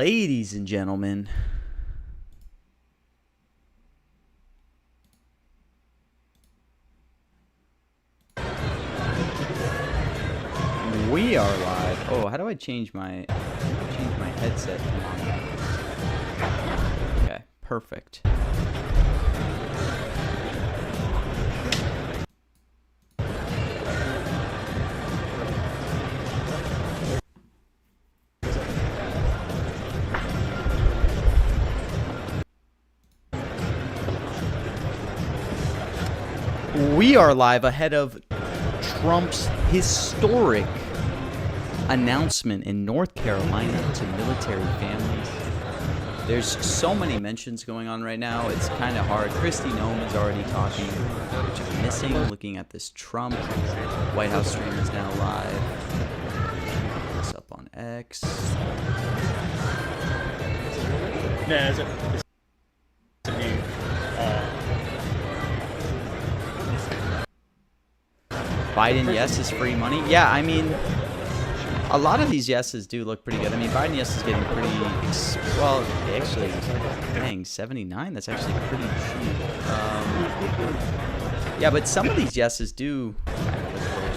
Ladies and gentlemen, we are live. Oh, how do I change my headset? Okay, perfect. We are live ahead of Trump's historic announcement in North Carolina to military families. There's so many mentions going on right now. It's kind of hard. Kristi Noem is already talking, which is missing. Looking at this Trump White House stream is now live. This up on X. Yeah, it's a new. Biden, yes, is free money. Yeah, I mean, a lot of these yeses do look pretty good. I mean, Biden, yes, is getting pretty, well, actually, dang, 79, that's actually pretty cheap. Yeah, but some of these yeses do look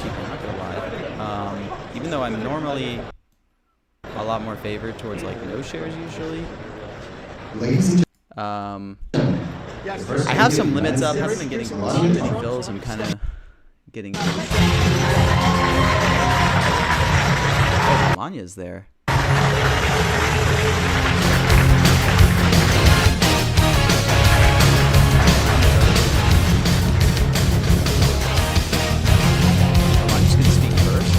cheap, I'm not gonna lie. Even though I'm normally a lot more favored towards, like, no shares usually. I have some limits up, haven't been getting too many fills, I'm kind of getting... Oh, Melania's there. Oh, I'm just going to speak first.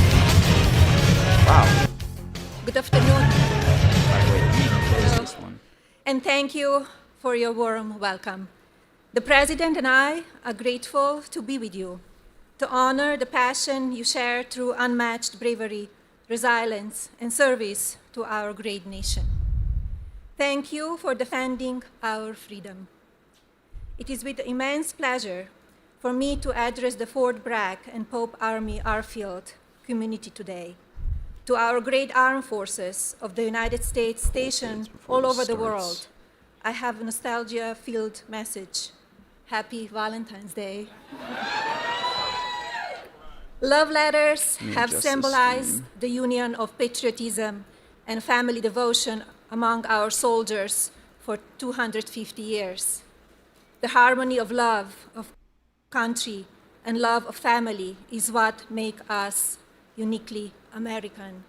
Wow. Good afternoon. By the way, let me close this one. And thank you for your warm welcome. The President and I are grateful to be with you, to honor the passion you share through unmatched bravery, resilience, and service to our great nation. Thank you for defending our freedom. It is with immense pleasure for me to address the Fort Bragg and Pope Army Airfield community today. To our great armed forces of the United States stationed all over the world, I have a nostalgia-filled message. Happy Valentine's Day. Love letters have symbolized the union of patriotism and family devotion among our soldiers for 250 years. The harmony of love of country and love of family is what makes us uniquely American.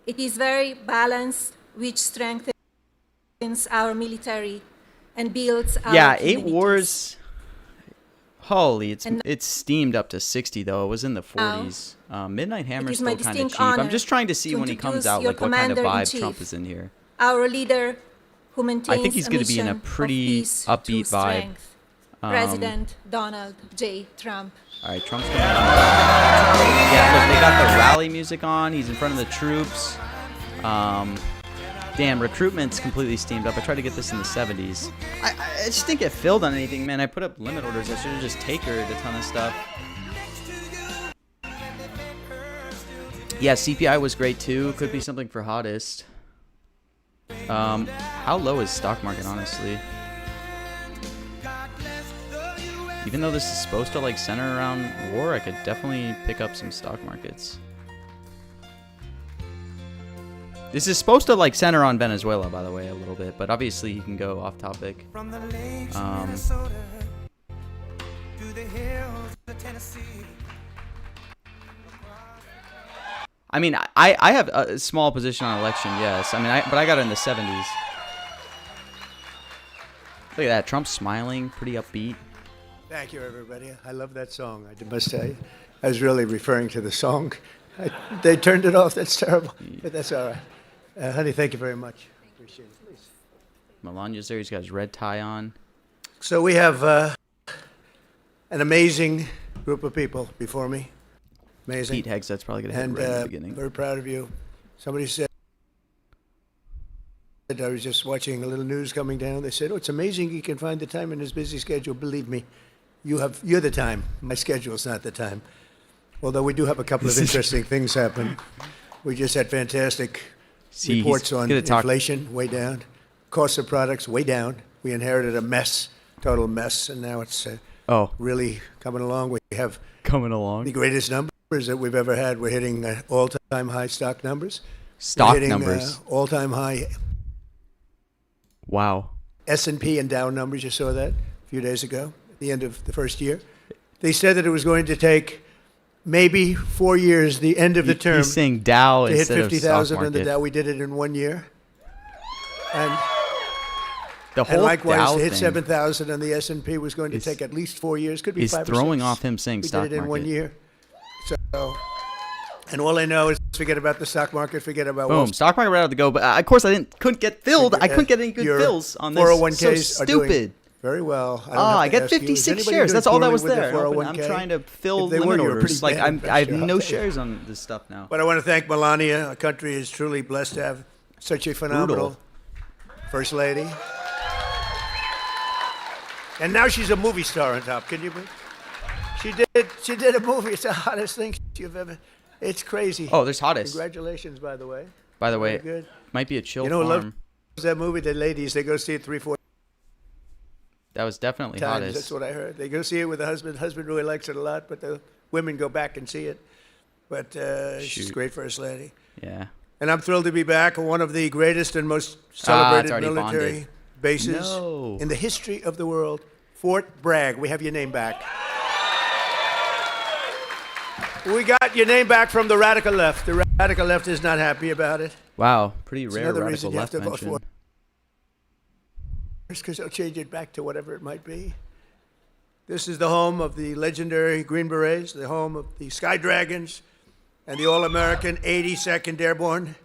It is very balanced, which strengthens our military and builds our eight wars. Holy, it's steamed up to 60 though. It was in the 40s. Midnight Hammer's still kind of cheap. I'm just trying to see when he comes out, like what kind of vibe Trump is in here. Our leader, who maintains I think he's going to be in a pretty upbeat vibe. President Donald J. Trump. All right, Trump's coming out. Yeah, look, they got the rally music on. He's in front of the troops. Damn, recruitment's completely steamed up. I tried to get this in the 70s. I just didn't get filled on anything, man. I put up limit orders. I should have just takered a ton of stuff. Yeah, CPI was great too. Could be something for hottest. How low is stock market, honestly? Even though this is supposed to like center around war, I could definitely pick up some stock markets. This is supposed to like center on Venezuela, by the way, a little bit, but obviously you can go off topic. I mean, I have a small position on election, yes. I mean, but I got it in the 70s. Look at that, Trump's smiling, pretty upbeat. Thank you, everybody. I love that song. I must say, I was really referring to the song. They turned it off. That's terrible, but that's all right. Honey, thank you very much. Appreciate it. Please. Melania's there. He's got his red tie on. So we have an amazing group of people before me. Amazing. Pete Hegseth's probably going to hit right in the beginning. Very proud of you. Somebody said, I was just watching a little news coming down. They said, oh, it's amazing he can find the time in his busy schedule. Believe me, you're the time. My schedule's not the time. Although we do have a couple of interesting things happen. We just had fantastic See, he's reports on gonna talk- inflation way down, cost of products way down. We inherited a mess, total mess, and now it's Oh, really coming along. We have coming the along. greatest numbers that we've ever had. We're hitting all-time high stock numbers. Stock We're hitting, numbers. all-time high Wow. S&P and Dow numbers. You saw that a few days ago, at the end of the first year. They said that it was going to take maybe 4 years, the end of the term, He's saying Dow to hit instead of stock 50,000 on the market. Dow. We did it in 1 year. And The And whole likewise, Dow to hit thing 7,000 on the S&P was going to is- take at least 4 years. Could be is 5 or throwing 6. off him saying we stock did it in 1 market. year. So, and all I know is forget about the stock market, forget about Boom. Wall Stock market right out the go. But of course, couldn't get filled. I couldn't get any good Your fills on this. 401ks So are doing stupid. very well. I don't Oh, have I to get ask you, is 56 anybody shares. doing That's all that poorly was with their there. I'm 401k? trying to fill If they were, limit you were orders. pretty Like bad I have investor, I'll no tell you. shares on this stuff now. But I want to thank Melania. Our country is truly blessed to have such a phenomenal First Lady. And now she's a movie star on top. Can you believe? She did a movie. It's the hottest thing you've ever. It's crazy. Oh, there's hottest. Congratulations, by the way. By the way, Very good. might be a chill You know, who loves farm. that movie. The ladies, they go see it 3-4 That was definitely times. hottest. That's what I heard. They go see it with the husband. Husband really likes it a lot, but the women go back and see it. But she's a Shoot. great First Lady. Yeah. And I'm thrilled to be back on one of the greatest and most it's celebrated already military bonded. bases No. in the history of the world. Fort Bragg. We have your name back. We got your name back from the radical left. The radical left is not happy about it. Wow. Pretty rare another radical reason you have left to vote mention. for it. Because they'll change it back to whatever it might be. This is the home of the legendary Green Berets, the home of the Sky Dragons, and the All-American 82nd Airborne.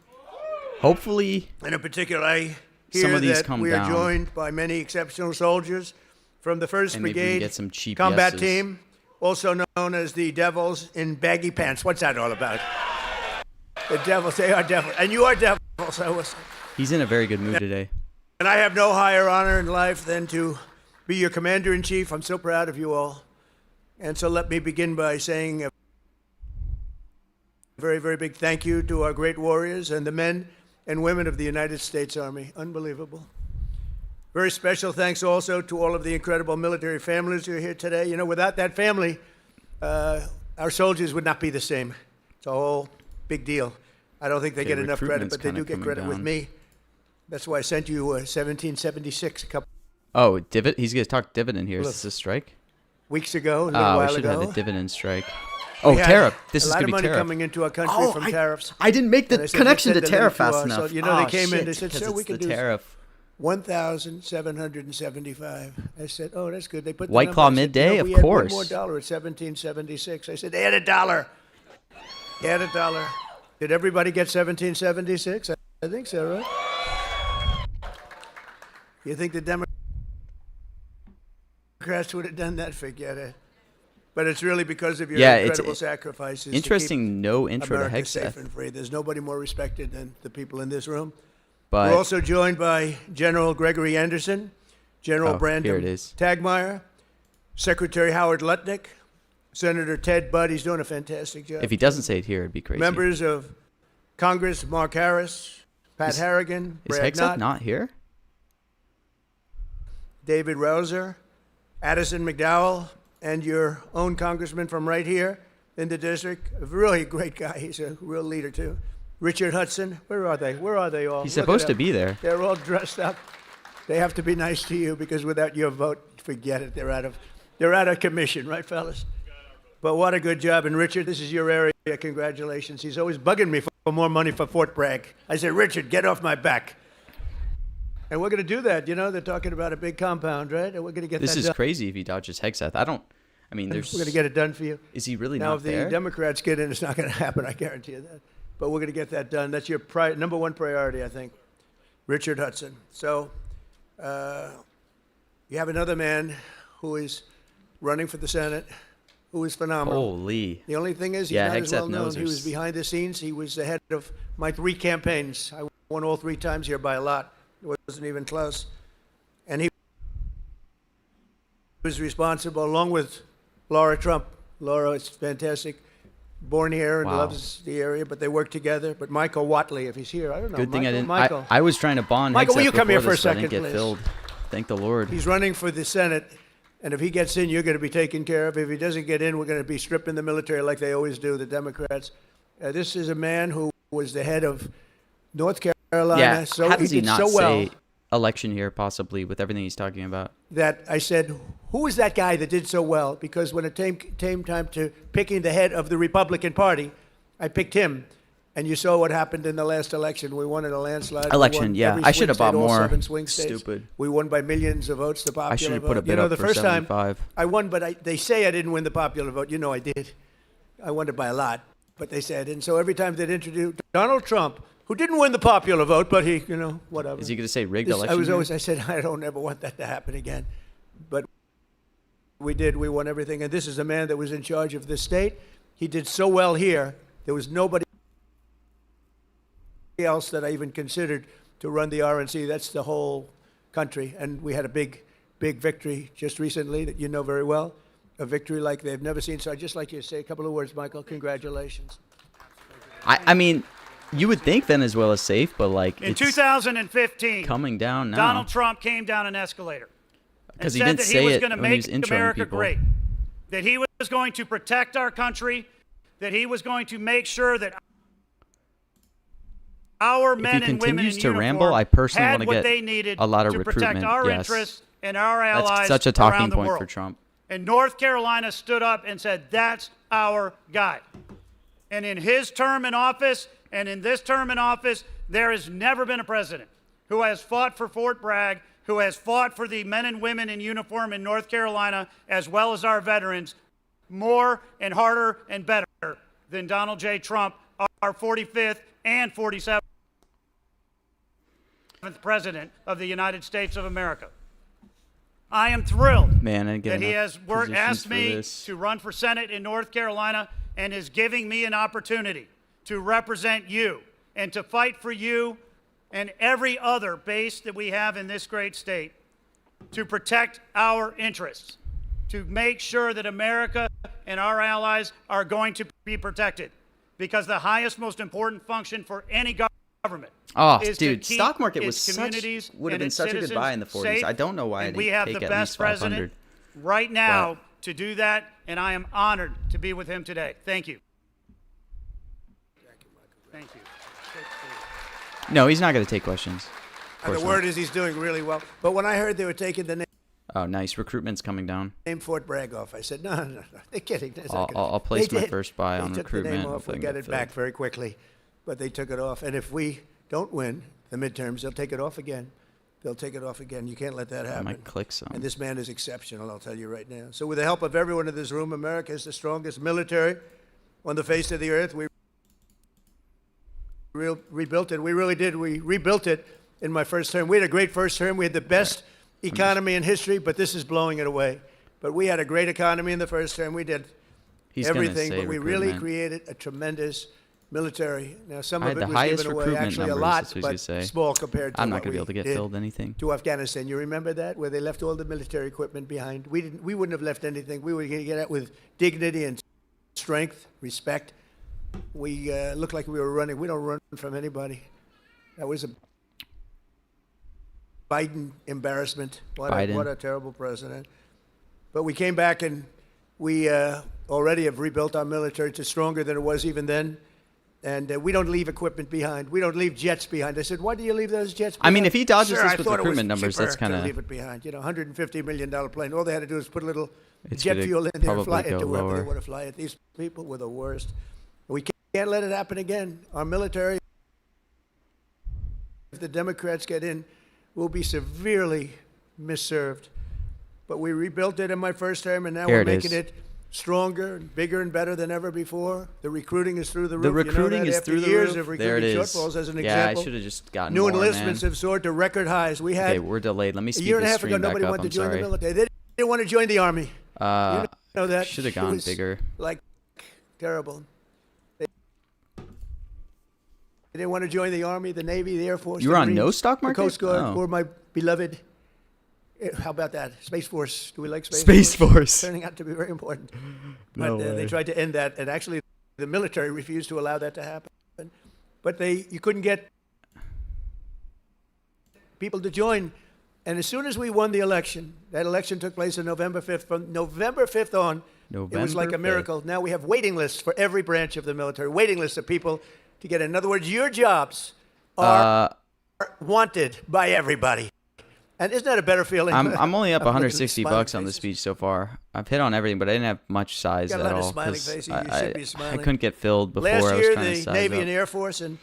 Hopefully, And in particular, I Some hear of these that come we down. are joined by many exceptional soldiers from the 1st and maybe we can Brigade get some cheap Combat yeses. Team, also known as the Devils in Baggy Pants. What's that all about? The Devils, they are devils. And you are devils, I will say. He's in a very good mood today. And I have no higher honor in life than to be your commander-in-chief. I'm so proud of you all. And so let me begin by saying a very, very big thank you to our great warriors and the men and women of the United States Army. Unbelievable. Very special thanks also to all of the incredible military families who are here today. You know, without that family, our soldiers would not be the same. It's a whole big deal. I don't think they Okay, get enough credit, recruitment's but they kinda do get coming credit with down. me. That's why I sent you 1776 a couple Oh, He's going to talk dividend here. Is Look. this a strike? weeks ago, a little We while should ago. have a dividend strike. Oh, We had tariff. This a is lot going of to be money tariff. coming into our country Oh, from tariffs. I didn't make And the I said, connection to "Let's send a tariff link to fast our-" so, enough. you know, they Oh, came in, shit, they said, 'cause "Sir, it's we can the do tariff. 1,775. I said, "Oh, that's good." They put the White number. Claw I said, midday? "No, Of we had course. one more dollar at 1776. I said, "Add a dollar. Add a dollar." Did everybody get 1776? I think so, right? You think the Democrats would have done that? Forget it. But it's really because of your Yeah, it's incredible sacrifices. to keep Interesting no intro to America safe Hegseth. and free. There's nobody more respected than the people in this room. But We're also joined by General Gregory Anderson, General Oh, Brandon here it is. Tagmeyer, Secretary Howard Lutnick, Senator Ted Budd. He's doing a fantastic job. if he doesn't say it here, it'd be crazy. Members of Congress, Mark Harris, Pat Harrigan, Is Brad Hegseth Knott, not here? David Rouser, Addison McDowell, and your own congressman from right here in the district. A really great guy. He's a real leader, too. Richard Hudson. Where are they? Where are they all? He's Look at supposed to them. be there. They're all dressed up. They have to be nice to you because without your vote, forget it. They're out of commission, right, fellas? But what a good job. And Richard, this is your area. Congratulations. He's always bugging me for more money for Fort Bragg. I said, Richard, get off my back. And we're going to do that. You know, they're talking about a big compound, right? And we're going to get This that is done. crazy if he dodges Hegseth. I mean, there's. We're going to get it done for you. Is he really Now, not if the there? Democrats get in, it's not going to happen. I guarantee you that. But we're going to get that done. That's your number one priority, I think. Richard Hudson. So you have another man who is running for the Senate, who is phenomenal. Holy. The only thing is, he's Yeah, not as Hegseth well known. knows He was there's- behind the scenes. He was the head of my 3 campaigns. I won all 3 times here by a lot. It wasn't even close. And he was responsible, along with Laura Trump. Laura is fantastic. born here and Wow. loves the area, but they work together. But Michael Watley, if he's here, I don't know. Good thing I didn't. Michael. I was trying to bond. Michael, will headset you come here before for a this, but I didn't second, get please? filled. Thank the Lord. He's running for the Senate, and if he gets in, you're going to be taken care of. If he doesn't get in, we're going to be stripping the military like they always do, the Democrats. This is a man who was the head of North Carolina. Yeah. So How does he did not so well say election here, possibly, with everything he's talking about? that I said, who is that guy that did so well? Because when it came time to picking the head of the Republican Party, I picked him. And you saw what happened in the last election. We won in a landslide. We Election, won yeah. every I should have swing bought state, all more. 7 swing states. Stupid. We won by millions of votes, the popular I should have vote. put a bid you know, up the for first 75. time I won, but they say I didn't win the popular vote. You know I did. I won it by a lot, but they say I didn't. So every time they'd introduce Donald Trump, who didn't win the popular vote, but he, whatever. Is he going to say rigged This- election? I said, I don't ever want that to happen again. But we did. We won everything. And this is a man that was in charge of this state. He did so well here. There was nobody else that I even considered to run the RNC. That's the whole country. And we had a big, big victory just recently that you know very well. A victory like they've never seen. So I'd just like you to say a couple of words, Michael. Congratulations. I mean, you would think Venezuela's safe, but like In it's 2015, coming down now. Donald Trump came down an escalator and Because he said didn't that say he was it going to when he was make introing America people. great, that he was going to protect our country, that he was going to make sure that our he men and women in continues to uniform ramble, I personally had wanna what get they needed a lot of to protect recruitment, our yes. interests and our allies That's such a talking around the point world. for Trump. And North Carolina stood up and said, that's our guy. And in his term in office, and in this term in office, there has never been a president who has fought for Fort Bragg, who has fought for the men and women in uniform in North Carolina, as well as our veterans, more and harder and better than Donald J. Trump, our 45th and 47th president of the United States of America. I am thrilled Man, I get that he enough has positions asked for me this. to run for Senate in North Carolina and is giving me an opportunity to represent you and to fight for you and every other base that we have in this great state to protect our interests, to make sure that America and our allies are going to be protected. Because the highest, most important function for any government Oh, is to dude, keep stock market was its such communities would have and been its such a good citizens buy in the 40s. safe, I don't know why I and didn't we have take the at best least 500. president right now to do that, and I am honored to be with him today. Thank you. Thank you. No, he's not going to take questions. Of And course the not. word is he's doing really well. But when I heard they were taking the Oh, nice. Recruitment's coming down. name Fort Bragg off, I said, no, they're kidding. They're not gonna- I'll place They my did. first buy They on took the recruitment name if off. I We can got get it back filled. very quickly, but they took it off. And if we don't win the midterms, they'll take it off again. They'll take it off again. You can't let that happen. might click some. And this man is exceptional, I'll tell you right now. So with the help of everyone in this room, America is the strongest military on the face of the earth. We rebuilt it. We really did. We rebuilt it in my first term. We had a great first term. We had the best economy in history, but this is blowing it away. But we had a great economy in the first term. We did He's gonna everything, say but we really recruitment. created a tremendous military. Now, some I of had it the was highest given away, recruitment actually a numbers, lot, that's what but you say. small compared to I'm what not going to be able to get did filled anything. to Afghanistan. You remember that, where they left all the military equipment behind? We wouldn't have left anything. We would get out with dignity and strength, respect. We looked like we were running. We don't run from anybody. That was a Biden embarrassment. What Biden. a terrible president. But we came back and we already have rebuilt our military to stronger than it was even then. And we don't leave equipment behind. We don't leave jets behind. I said, why do you leave those jets behind? I mean, if he dodges Sir, this I with thought it was recruitment numbers, that's cheaper to kinda- leave it behind. You know, $150 million plane. All they had to do is put a little It's jet gonna fuel in there and fly probably it to go wherever they lower. want to fly it. These people were the worst. We can't let it happen again. Our military, if the Democrats get in, will be severely misserved. But we rebuilt it in my first term, and now Here we're it making is. it stronger, and bigger, and better than ever before. The recruiting is through the roof. The You know recruiting that is after through the years roof. of There it recruiting is. shortfalls, as an Yeah, example. I should have just gotten New more, enlistments man. have soared to record highs. We had Okay, we're delayed. Let me a speed year and a this half ago, stream back nobody up. wanted I'm to join the sorry. military. They didn't want to join the army. You know that? Should have It gone was bigger. Like, terrible. They didn't want to join the Army, the Navy, the Air Force. You the were on no Marines, stock the market? Coast Guard, Oh. or my beloved. How about that? Space Force. Do we like Space, Space Force. Turning out to be very important. But No they way. tried to end that, and actually, the military refused to allow that to happen. But you couldn't get people to join. And as soon as we won the election, that election took place on November 5th. From November 5th on, it was like a miracle. Now we have waiting lists for every branch of the military, waiting lists of people to get in. In other words, your jobs are wanted by everybody. And isn't that a better feeling? I'm only up I'm looking at $160 smiling on the faces. speech so far. I've hit on everything, but I didn't have much size Got a at lot of all. smiling 'cause faces. You I, should be I smiling. couldn't get filled before. Last I was year, trying to the size Navy up. and Air Force and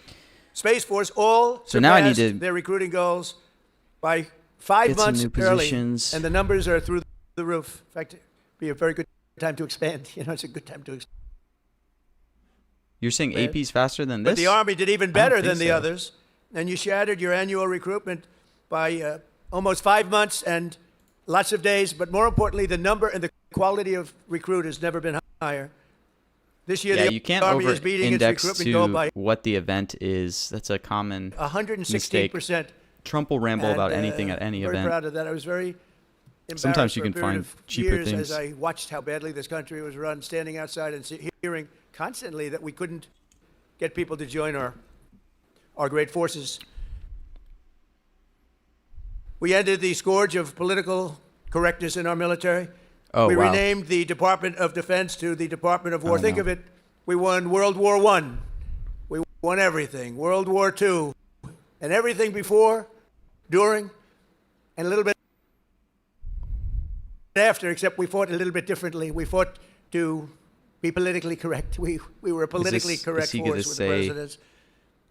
Space Force all So now I need surpassed to their recruiting goals by 5 get some months new early, positions. and the numbers are through the roof. In fact, it'd be a very good time to expand. You know, it's a good time to expand. You're saying AP's faster than this? But the Army did even I don't better think than the so. others, and you shattered your annual recruitment by almost 5 months and lots of days. But more importantly, the number and the quality of recruit has never been higher. This year, Yeah, the you can't Army is beating its over-index recruitment goal to by what the event is. That's a common mistake. 116%. Trump will ramble about And, anything at any I'm very event. proud of that. I was very embarrassed Sometimes you for a can period find of cheaper years things. as I watched how badly this country was run, standing outside and hearing constantly that we couldn't get people to join our great forces. We ended the scourge of political correctness in our military. Oh, we wow. renamed the Department of Defense to the Department of War. Oh, Think no. of it. We won World War I. We won everything. World War II. And everything before, during, and a little bit after, except we fought a little bit differently. We fought to be politically correct. We were a politically correct is he gonna force with the say- presidents.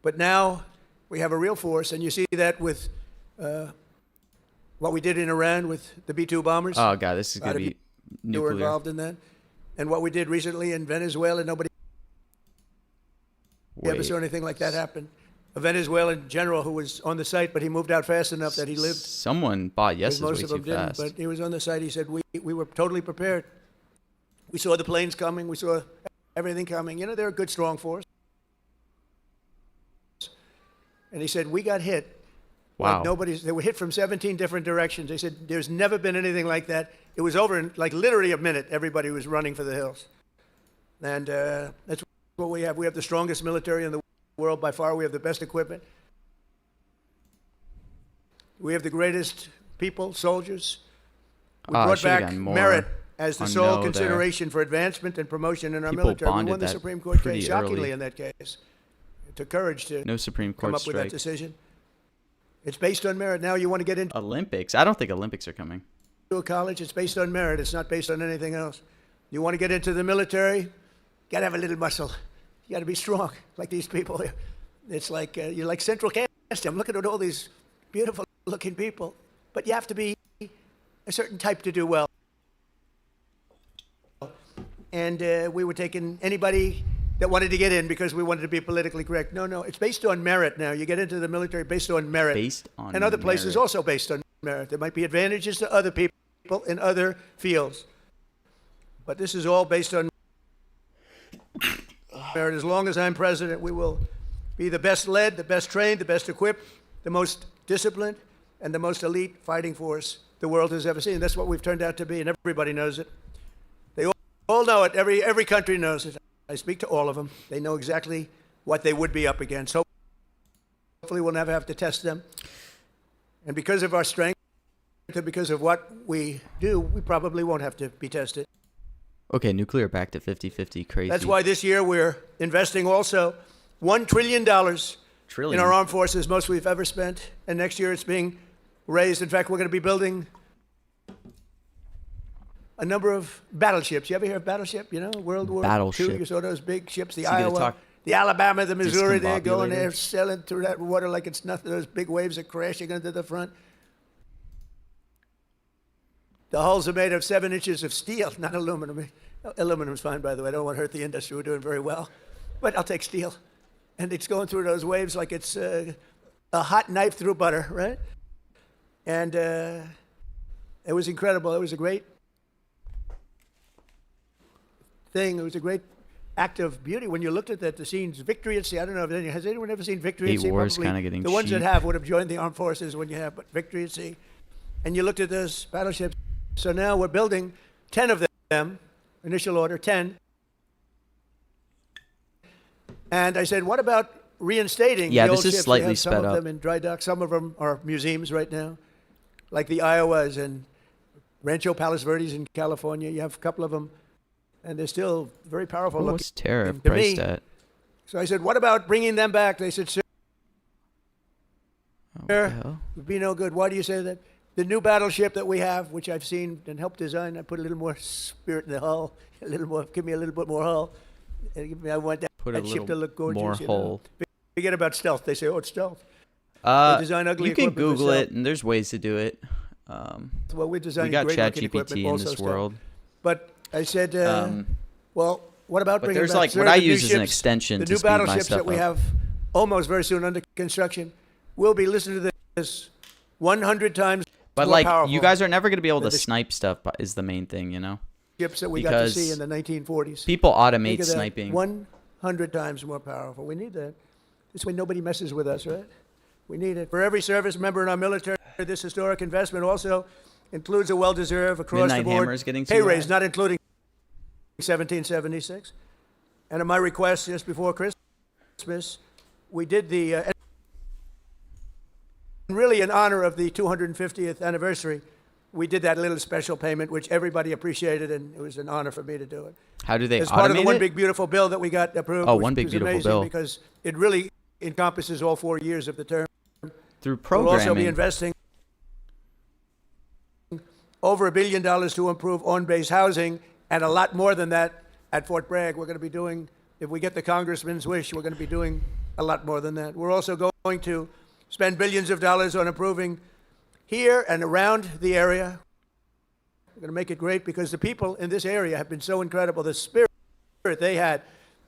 But now we have a real force, and you see that with what we did in Iran with the B-2 bombers. Oh, God, this is A lot going to of be you were nuclear. involved in that. And what we did recently in Venezuela, nobody ever Wait. saw anything like that happen. A Venezuelan general who was on the site, but he moved out fast enough that he lived. Someone bought yeses way Most of too them didn't, fast. but he was on the site. He said, we were totally prepared. We saw the planes coming. We saw everything coming. You know, they're a good, strong force. And he said, we got hit. Wow. Like they were hit from 17 different directions. They said, there's never been anything like that. It was over in like literally a minute. Everybody was running for the hills. And that's what we have. We have the strongest military in the world by far. We have the best equipment. We have the greatest people, soldiers. We I brought should've back gotten more merit as the on sole no there. consideration for advancement and promotion in our People military. We bonded won the that Supreme Court pretty case, shockingly early. in that case. It took courage to No Supreme come Court up with that strike. decision. It's based on merit. Now you want to get into Olympics? I don't think Olympics are coming. a college, it's based on merit. It's not based on anything else. You want to get into the military, you got to have a little muscle. You got to be strong, like these people here. It's like you're like central casting. I'm looking at all these beautiful-looking people, but you have to be a certain type to do well. And we were taking anybody that wanted to get in because we wanted to be politically correct. No, it's based on merit now. You get into the military based on merit. Based on And other places merit. also based on merit. There might be advantages to other people in other fields. But this is all based on merit. As long as I'm president, we will be the best led, the best trained, the best equipped, the most disciplined, and the most elite fighting force the world has ever seen. That's what we've turned out to be, and everybody knows it. They all know it. Every country knows it. I speak to all of them. They know exactly what they would be up against. Hopefully we'll never have to test them. And because of our strength, and because of what we do, we probably won't have to be tested. Okay, nuclear back to 50-50. Crazy. That's why this year we're investing also $1 trillion Trillion. in our armed forces, most we've ever spent. And next year it's being raised. In fact, we're going to be building a number of battleships. You ever hear of battleship? You know, World War II. Battleship. You saw those big ships, the So you gonna Iowa, talk the Alabama, the Missouri. They're going there, discombobulated? sailing through that water like it's nothing. Those big waves are crashing into the front. The hulls are made of 7 inches of steel, not aluminum. Aluminum's fine, by the way. I don't want to hurt the industry. We're doing very well. But I'll take steel. And it's going through those waves like it's a hot knife through butter, right? And it was incredible. It was a great thing. It was a great act of beauty when you looked at that. The scenes, Victory at Sea. I don't know if has anyone ever seen Victory Eight at Sea? Wars Probably kinda getting the ones that cheap. have would have joined the armed forces when you have, but Victory at Sea. And you looked at those battleships. So now we're building 10 of them. Initial order 10. And I said, what about reinstating Yeah, the old this is ships? slightly We have some sped of up. them in dry dock. Some of them are museums right now, like the Iowas and Rancho Palos Verdes in California. You have a couple of them, and they're still very powerful looking. What's tariff to priced me. at? So I said, what about bringing them back? They said, sir, What the hell? would be no good. Why do you say that? The new battleship that we have, which I've seen and helped design, I put a little more spirit in the hull, a little more, give me a little bit more hull. I want that, Put a that ship little to look gorgeous. more you know. hull. Forget about stealth. They say, oh, it's stealth. design ugly You can equipment for Google sale. it, and there's ways to do it. Well, we're designing We got great looking ChatGPT equipment, in also this stuff. world. But I said, well, what about But bringing there's back, like sir, what I the new use as an ships, extension the to new speed my battleships stuff that we up. have almost very soon under construction. We'll be listening to this 100 times But more like, powerful you guys are never gonna be able to than the snipe stuff. Is the main thing, you know? ships that we got to because see in the 1940s. People Think automate of that, sniping. 100 times more powerful. We need that. This way nobody messes with us, right? We need it. For every service member in our military, this historic investment also includes a well-deserved across Midnight the board Hammer is getting pay too raise, high. not including 1776. And at my request just before Christmas, we did the, and really in honor of the 250th anniversary, we did that little special payment, which everybody appreciated, and it was an honor for me to do it. How do they As part of the automate one it? big beautiful bill that we got approved, Oh, which one big was beautiful amazing bill. because it really encompasses all 4 years of the term. Through We'll also be programming. investing over $1 billion to improve on-base housing, and a lot more than that at Fort Bragg. We're going to be doing, if we get the congressman's wish, we're going to be doing a lot more than that. We're also going to spend billions of dollars on improving here and around the area. We're going to make it great because the people in this area have been so incredible. The spirit they had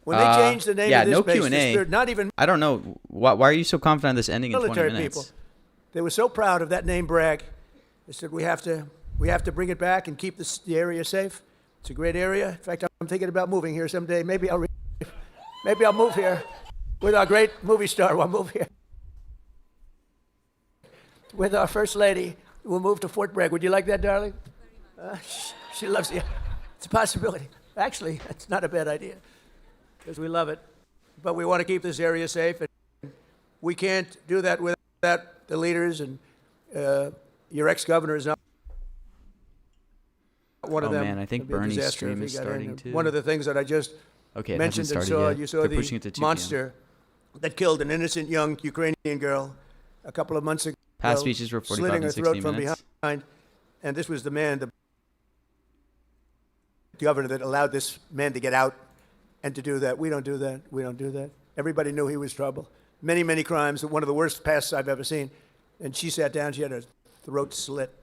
when they changed the name yeah, of this no base, the Q&A. spirit, not even I don't know. Why are you so confident on this ending in 20 military minutes? people. They were so proud of that name, Bragg. They said we have to bring it back and keep the area safe. It's a great area. In fact, I'm thinking about moving here someday. Maybe I'll move here with our great movie star. We'll move here with our first lady. We'll move to Fort Bragg. Would you like that, darling? She loves you. It's a possibility. Actually, it's not a bad idea because we love it. But we want to keep this area safe. And we can't do that without the leaders, and your ex-governor is not one of Oh, them. man, I think It'd be a Bernie's disaster stream if he is got in. starting And too. One of the things that I just Okay, it mentioned hasn't and started saw, yet. you saw They're pushing it to 2 p.m. monster that killed an innocent young Ukrainian girl a couple of months ago. Past speeches were 45 slitting her and throat 60 from minutes. behind. And this was the man, the governor, that allowed this man to get out and to do that. We don't do that. We don't do that. Everybody knew he was trouble. Many, many crimes. One of the worst pasts I've ever seen. And she sat down. She had her throat slit.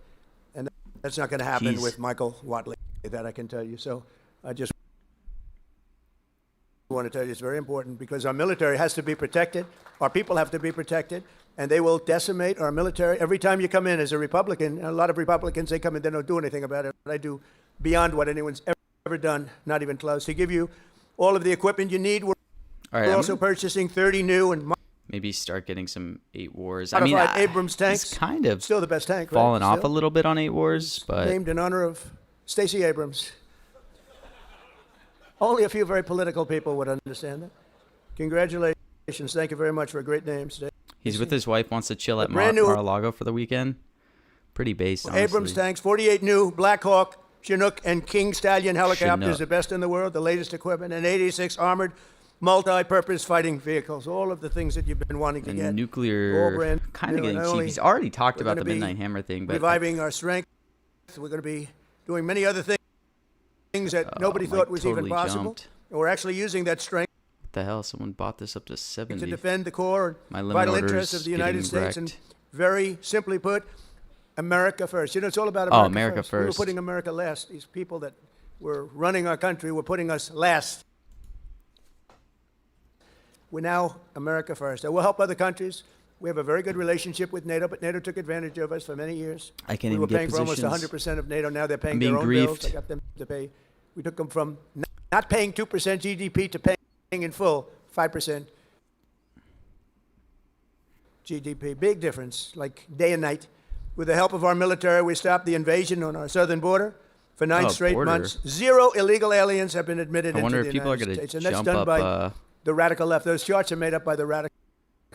And that's not going to happen Jeez. with Michael Watley. That I can tell you. So I just want to tell you it's very important because our military has to be protected. Our people have to be protected. And they will decimate our military. Every time you come in as a Republican, a lot of Republicans, they come in, they don't do anything about it. But I do beyond what anyone's ever done, not even close. To give you all of the equipment you need, we're All right, we're I'm also gonna purchasing 30 new and maybe start getting some 8 Wars. I mean, modified Abrams tanks. It's kind of Still the best tank, right? fallen off a Still. little bit on 8 Wars, but Named in honor of Stacey Abrams. Only a few very political people would understand that. Congratulations. Thank you very much for a great name, Stacey. he's with his wife, wants to chill at brand new- Mar-a-Lago for the weekend. Pretty based, honestly. Abrams tanks, 48 new Black Hawk, Chinook, and King Stallion helicopters, Chinook. the best in the world, the latest equipment, and 86 armored multi-purpose fighting vehicles. All of the things that you've been wanting to And get. All nuclear, brand kind of new, and getting not cheap. only He's already talked we're about the gonna be Midnight Hammer thing, but reviving our strength. We're going to be doing many other things that nobody Mike thought was totally even possible. jumped. And we're actually using that strength what the hell? Someone bought this up to to 70. defend the core My and limit vital order's interests of the United getting States. And wrecked. very simply put, America first. You know, it's all about Oh, America, America first. We were first. putting America last. These people that were running our country were putting us last. We're now America first. And we'll help other countries. We have a very good relationship with NATO, but NATO took advantage of us for many years. I can't we even were get paying for almost positions. 100% of NATO. Now they're paying I'm their being own bills. briefed. I got them to pay. We took them from not paying 2% GDP to paying in full 5% GDP. Big difference, like day and night. With the help of our military, we stopped the invasion on our southern border for 9 Oh, straight border. months. 0 illegal aliens have been admitted I into wonder the if people are United going States. to And that's jump done up by the radical left. Those charts are made up by the radical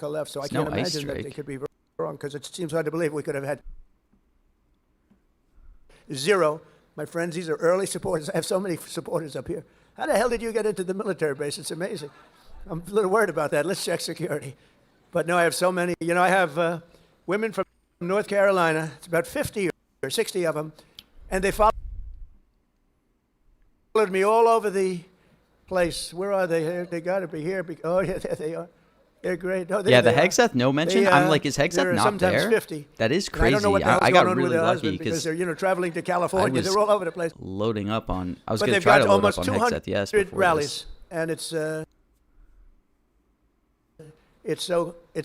left, so I It's can't no ice imagine that they strike. could be wrong, because it seems hard to believe we could have had zero. My friends, these are early supporters. I have so many supporters up here. How the hell did you get into the military base? It's amazing. I'm a little worried about that. Let's check security. But no, I have so many. You know, I have women from North Carolina. It's about 50 or 60 of them. And they followed me all over the place. Where are they? They got to be here. Oh, yeah, there they are. They're great. Oh, there Yeah, the they are. Hegseth no mention. They, I'm like, is there Hegseth are not sometimes there? 50. That is And crazy. I don't know what the hell's I got going on with really their lucky husband, because because they're, you know, traveling to California. was They're all over the place. loading up on. I was But going to they've try got to load up almost on Hegseth. 200 Yes, before rallies, this. and it's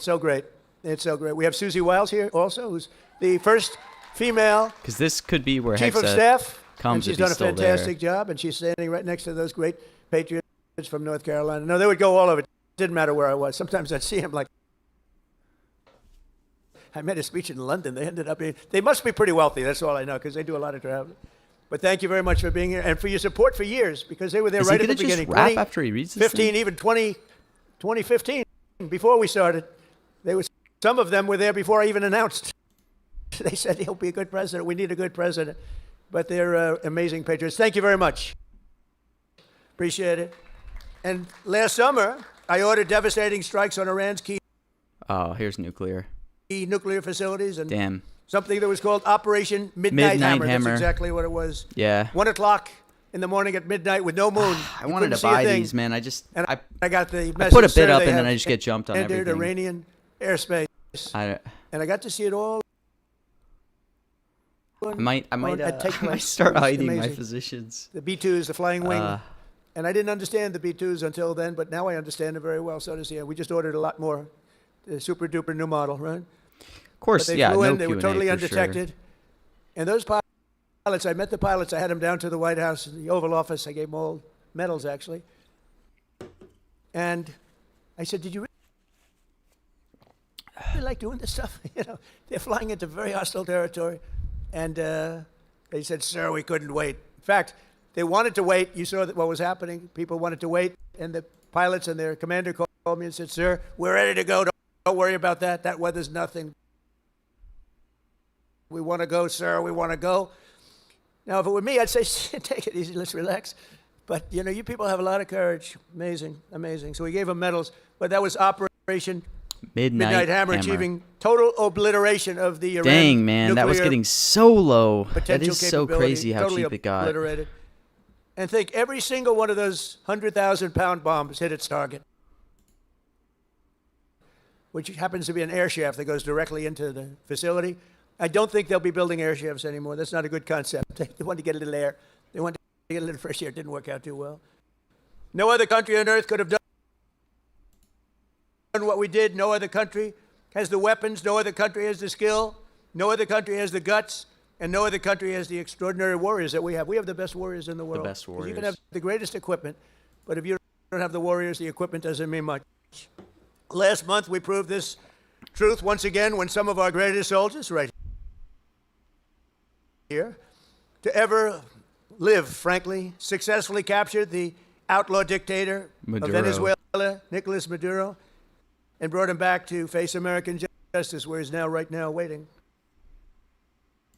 so great. It's so great. We have Susie Wiles here also, who's the first female Because this could be where chief of Hegseth staff, comes and she's if done he's a still fantastic job, and she's standing right next to those great patriots from North Carolina. No, they would go all over. It didn't matter where I was. Sometimes I'd see him like. I made a speech in London. They ended up being. They must be pretty wealthy. That's all I know, because they do a lot of traveling. But thank you very much for being here and for your support for years, because they were there Is right he at the gonna just beginning. rap after he reads this 15, thing? even 2015, before we started. They was some of them were there before I even announced. They said he'll be a good president. We need a good president. But they're amazing patriots. Thank you very much. Appreciate it. And last summer, I ordered devastating strikes on Iran's key Oh, here's nuclear. nuclear facilities, and Damn. something that was called Operation Midnight, Midnight Hammer. Hammer. That's exactly what it was. Yeah. 1 o'clock in the morning at midnight with no moon. I wanted to buy these, man. I just And I I got the I message. put a sir, bid up they and then have I just get jumped on entered everything. Iranian airspace, I and I got to see it all. might at Take I might Place. start It was hiding my amazing. positions. The B-2s, the flying wing. Uh, And I didn't understand the B-2s until then, but now I understand it very well. So does he. We just ordered a lot more. The super duper new model, right? Of course, But they yeah. flew No in. They were Q&A totally for sure. undetected. And those pilots, I met the pilots. I had them down to the White House, the Oval Office. I gave them all medals, actually. And I said, "Did you really like doing this stuff?" You know, they're flying into very hostile territory, and they said, "Sir, we couldn't wait." In fact, they wanted to wait. You saw what was happening. People wanted to wait, and the pilots and their commander called me and said, "Sir, we're ready to go. Don't worry about that. That weather's nothing. We want to go, sir. We want to go." Now, if it were me, I'd say, "Take it easy. Let's relax." But, you know, you people have a lot of courage. Amazing, amazing. So we gave them medals. But that was Operation Midnight Hammer, achieving total obliteration of the Iran Dang, man, that was nuclear getting so low. That potential is so capability, crazy how totally cheap it got. obliterated. And think every single one of those 100,000-pound bombs hit its target, which happens to be an air shaft that goes directly into the facility. I don't think they'll be building air shafts anymore. That's not a good concept. They want to get a little air. They want to get a little fresh air. It didn't work out too well. No other country on earth could have done what we did. No other country has the weapons. No other country has the skill. No other country has the guts. And no other country has the extraordinary warriors that we have. We have the best warriors in the world. best 'Cause You can warriors. have the greatest equipment, but if you don't have the warriors, the equipment doesn't mean much. Last month, we proved this truth once again when some of our greatest soldiers, right here, to ever live, frankly, successfully captured the outlaw dictator Maduro. of Venezuela, Nicolas Maduro, and brought him back to face American justice, where he's now, right now, waiting.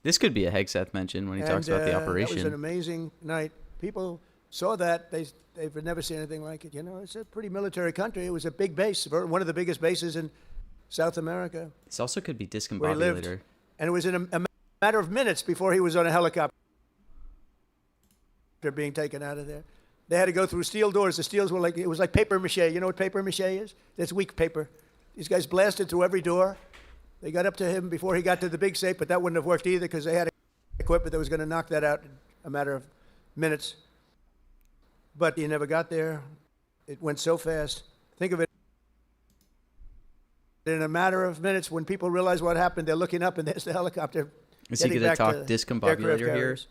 This could be a Hegseth mention when he talks about the That was an operation. amazing night. People saw that. They've never seen anything like it. You know, it's a pretty military country. It was a big base, one of the biggest bases in South America, This also could be where he lived. discombobulator. And it was in a matter of minutes before he was on a helicopter being taken out of there. They had to go through steel doors. The steels were like, it was like paper mache. You know what paper mache is? It's weak paper. These guys blasted through every door. They got up to him before he got to the big safe, but that wouldn't have worked either because they had equipment that was going to knock that out in a matter of minutes. But he never got there. It went so fast. Think of it. In a matter of minutes, when people realize what happened, they're looking up and there's the helicopter. Is he getting going to back talk the discombobulator aircraft here? carriers.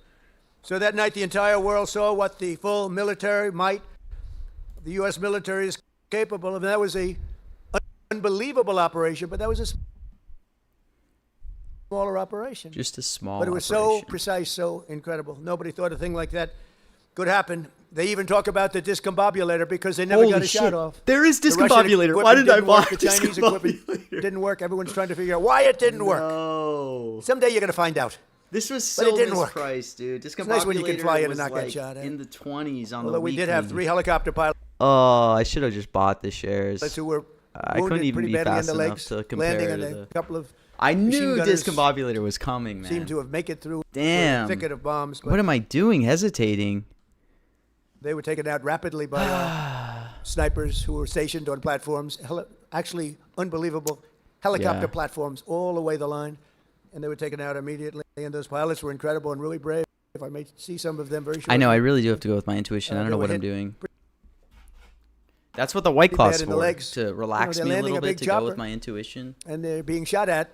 So that night, the entire world saw what the full military might of the U.S. military is capable of. And that was a unbelievable operation, but that was a smaller operation. Just a small But it was operation. so precise, so incredible. Nobody thought a thing like that could happen. They even talk about the discombobulator because they never got Holy a shit. shot off. There is The Russian discombobulator. Why equipment did I didn't buy work. The Chinese equipment discombobulator? didn't work. Everyone's trying to figure out why it didn't work. No. Someday you're going to find out. This was But so it didn't work. mispriced, dude. Discombobulator nice when you can fly in and was not get like shot at. in the 20s on Although the we did have weekly. 3 helicopter pilots Oh, I should have just bought the shares. who were I couldn't wounded even pretty be badly in fast the enough legs, to compare landing to on the... a couple of I knew gunners discombobulator was coming, man. seemed to have make it through Damn. the thicket of bombs. But What am I doing hesitating? they were taken out rapidly by snipers who were stationed on platforms, actually unbelievable helicopter Yeah. platforms all the way the line, and they were taken out immediately. And those pilots were incredible and really brave. If I may see some of them very shortly. I know, I really do have to go with my intuition. I don't they know were what I'm hit doing. That's what the White pretty Claw's bad in the for, legs. to relax they're me a landing little a bit, big to go with chopper. my intuition. And they're being shot at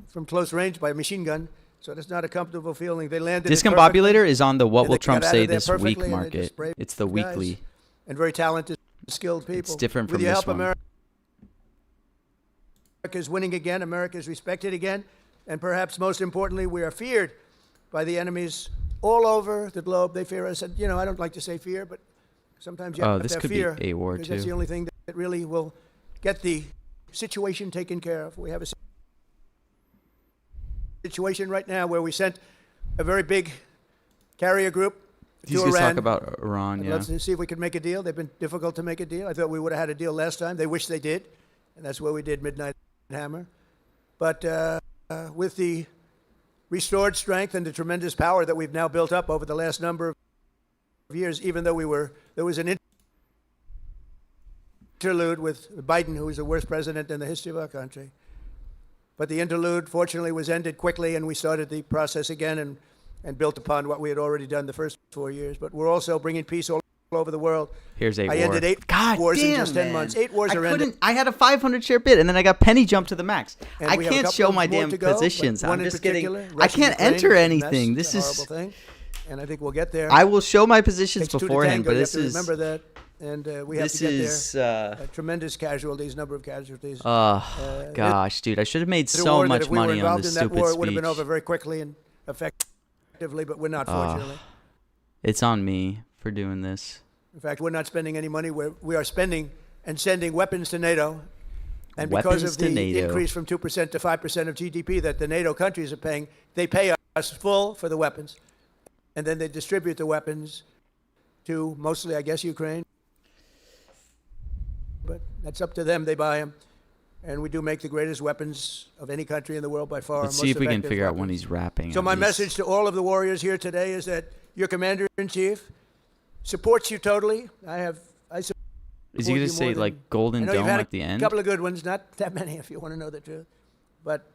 from close range by a machine gun, so that's not a comfortable feeling. They landed it perfectly, Discombobulator is on the What and Will they got Trump out of Say there This Week perfectly, and they market. just brave It's the guys weekly. and very talented, skilled people. It's different With from your this help, one. America's winning again. America is respected again. And perhaps most importantly, we are feared by the enemies all over the globe. They fear us. And, I don't like to say fear, but sometimes you Oh, have this to have could be fear. a war, because that's too. the only thing that really will get the situation taken care of. We have a situation right now where we sent a very big carrier group He's to going to Iran. talk about Iran, I'd yeah. love to see if we could make a deal. They've been difficult to make a deal. I thought we would have had a deal last time. They wish they did, and that's where we did Midnight Hammer. But with the restored strength and the tremendous power that we've now built up over the last number of years, even though there was an interlude with Biden, who was the worst president in the history of our country. But the interlude, fortunately, was ended quickly, and we started the process again and built upon what we had already done the first 4 years. But we're also bringing peace all over the world. Here's a I war. ended 8 God wars damn, in just 10 man. months. 8 wars are ended. I had a 500 share bid, and then I got penny jumped to the max. And I we have a can't couple show of my more damn to go, but positions. one I'm in just getting. particular, I can't Russia-Ukraine, enter is a anything. mess. This It's a is. horrible thing, and I think we'll get there. I will show my positions Takes 2 to beforehand, tango. but You this have to is. remember that, and we have This to get is. there. Tremendous casualties, number of casualties. Oh gosh, dude! I should have made It's a so war that much if we were money on involved this in that stupid war, it would have been speech. over very quickly and effectively, but we're not, fortunately. It's on me for doing this. In fact, we're not spending any money. We are spending and sending weapons to NATO. And because Weapons of to the NATO. increase from 2% to 5% of GDP that the NATO countries are paying, they pay us full for the weapons. And then they distribute the weapons to mostly, I guess, Ukraine. But that's up to them. They buy them. And we do make the greatest weapons of any country in the world by far. Let's most see if we can effective figure out when weapons. he's rapping. So at my least. message to all of the warriors here today is that your commander-in-chief supports you totally. I Is he support gonna you more say than- like Golden I know you've Dome had at the a end? couple of good ones, not that many if you want to know the truth. But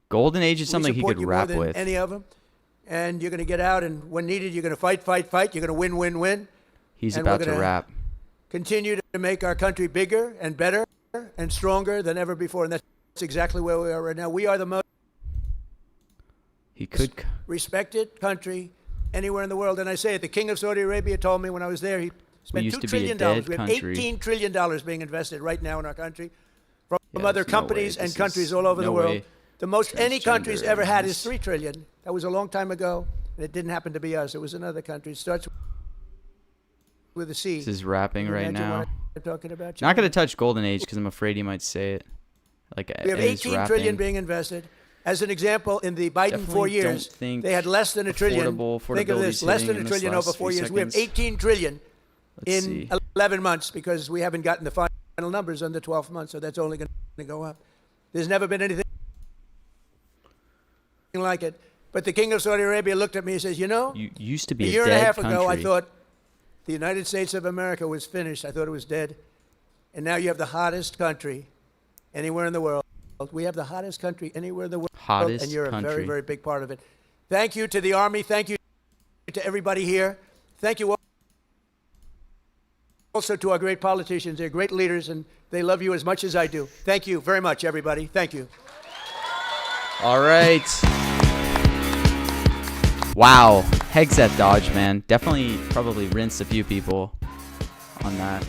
Golden Age is something we he support could you rap more than with. any of them. And you're going to get out, and when needed, you're going to fight. You're going to win. He's and we're about to gonna rap. Continue to make our country bigger and better and stronger than ever before. And that's exactly where we are right now. We are the most He could. respected country anywhere in the world. And I say it, the King of Saudi Arabia told me when I was there, he spent used $2 to be a trillion. dead We have country. $18 trillion being invested right now in our country from Yeah, other there's no way companies and this countries is- all over the no world. way The most any transgender country's ever had is is- $3 trillion. That was a long time ago, and it didn't happen to be us. It was another country. It starts with a C. This is rapping Can you right imagine now. what I'm talking about? Not gonna touch Golden Age because I'm afraid he might say it. Like We have in his 18 trillion rapping. being invested. As an example, in the Biden Definitely 4 don't years, think they had less than a trillion. Think of affordability's this, less hitting than in a this trillion last over 4 few years. We have seconds. 18 trillion Let's in see. 11 months because we haven't gotten the final numbers on the 12th month, so that's only going to go up. There's never been anything like it. But the King of Saudi Arabia looked at me and says, You used to be a a year and a dead half country. ago, I thought the United States of America was finished. I thought it was dead. And now you have the hottest country anywhere in the world. We have the hottest country anywhere in the world. Hottest and you're a very, country. very big part of it. Thank you to the Army. Thank you to everybody here. Thank you also to our great politicians. They're great leaders, and they love you as much as I do. Thank you very much, everybody. Thank you. All right. Wow. Hegseth dodge, man. Definitely probably rinsed a few people on that.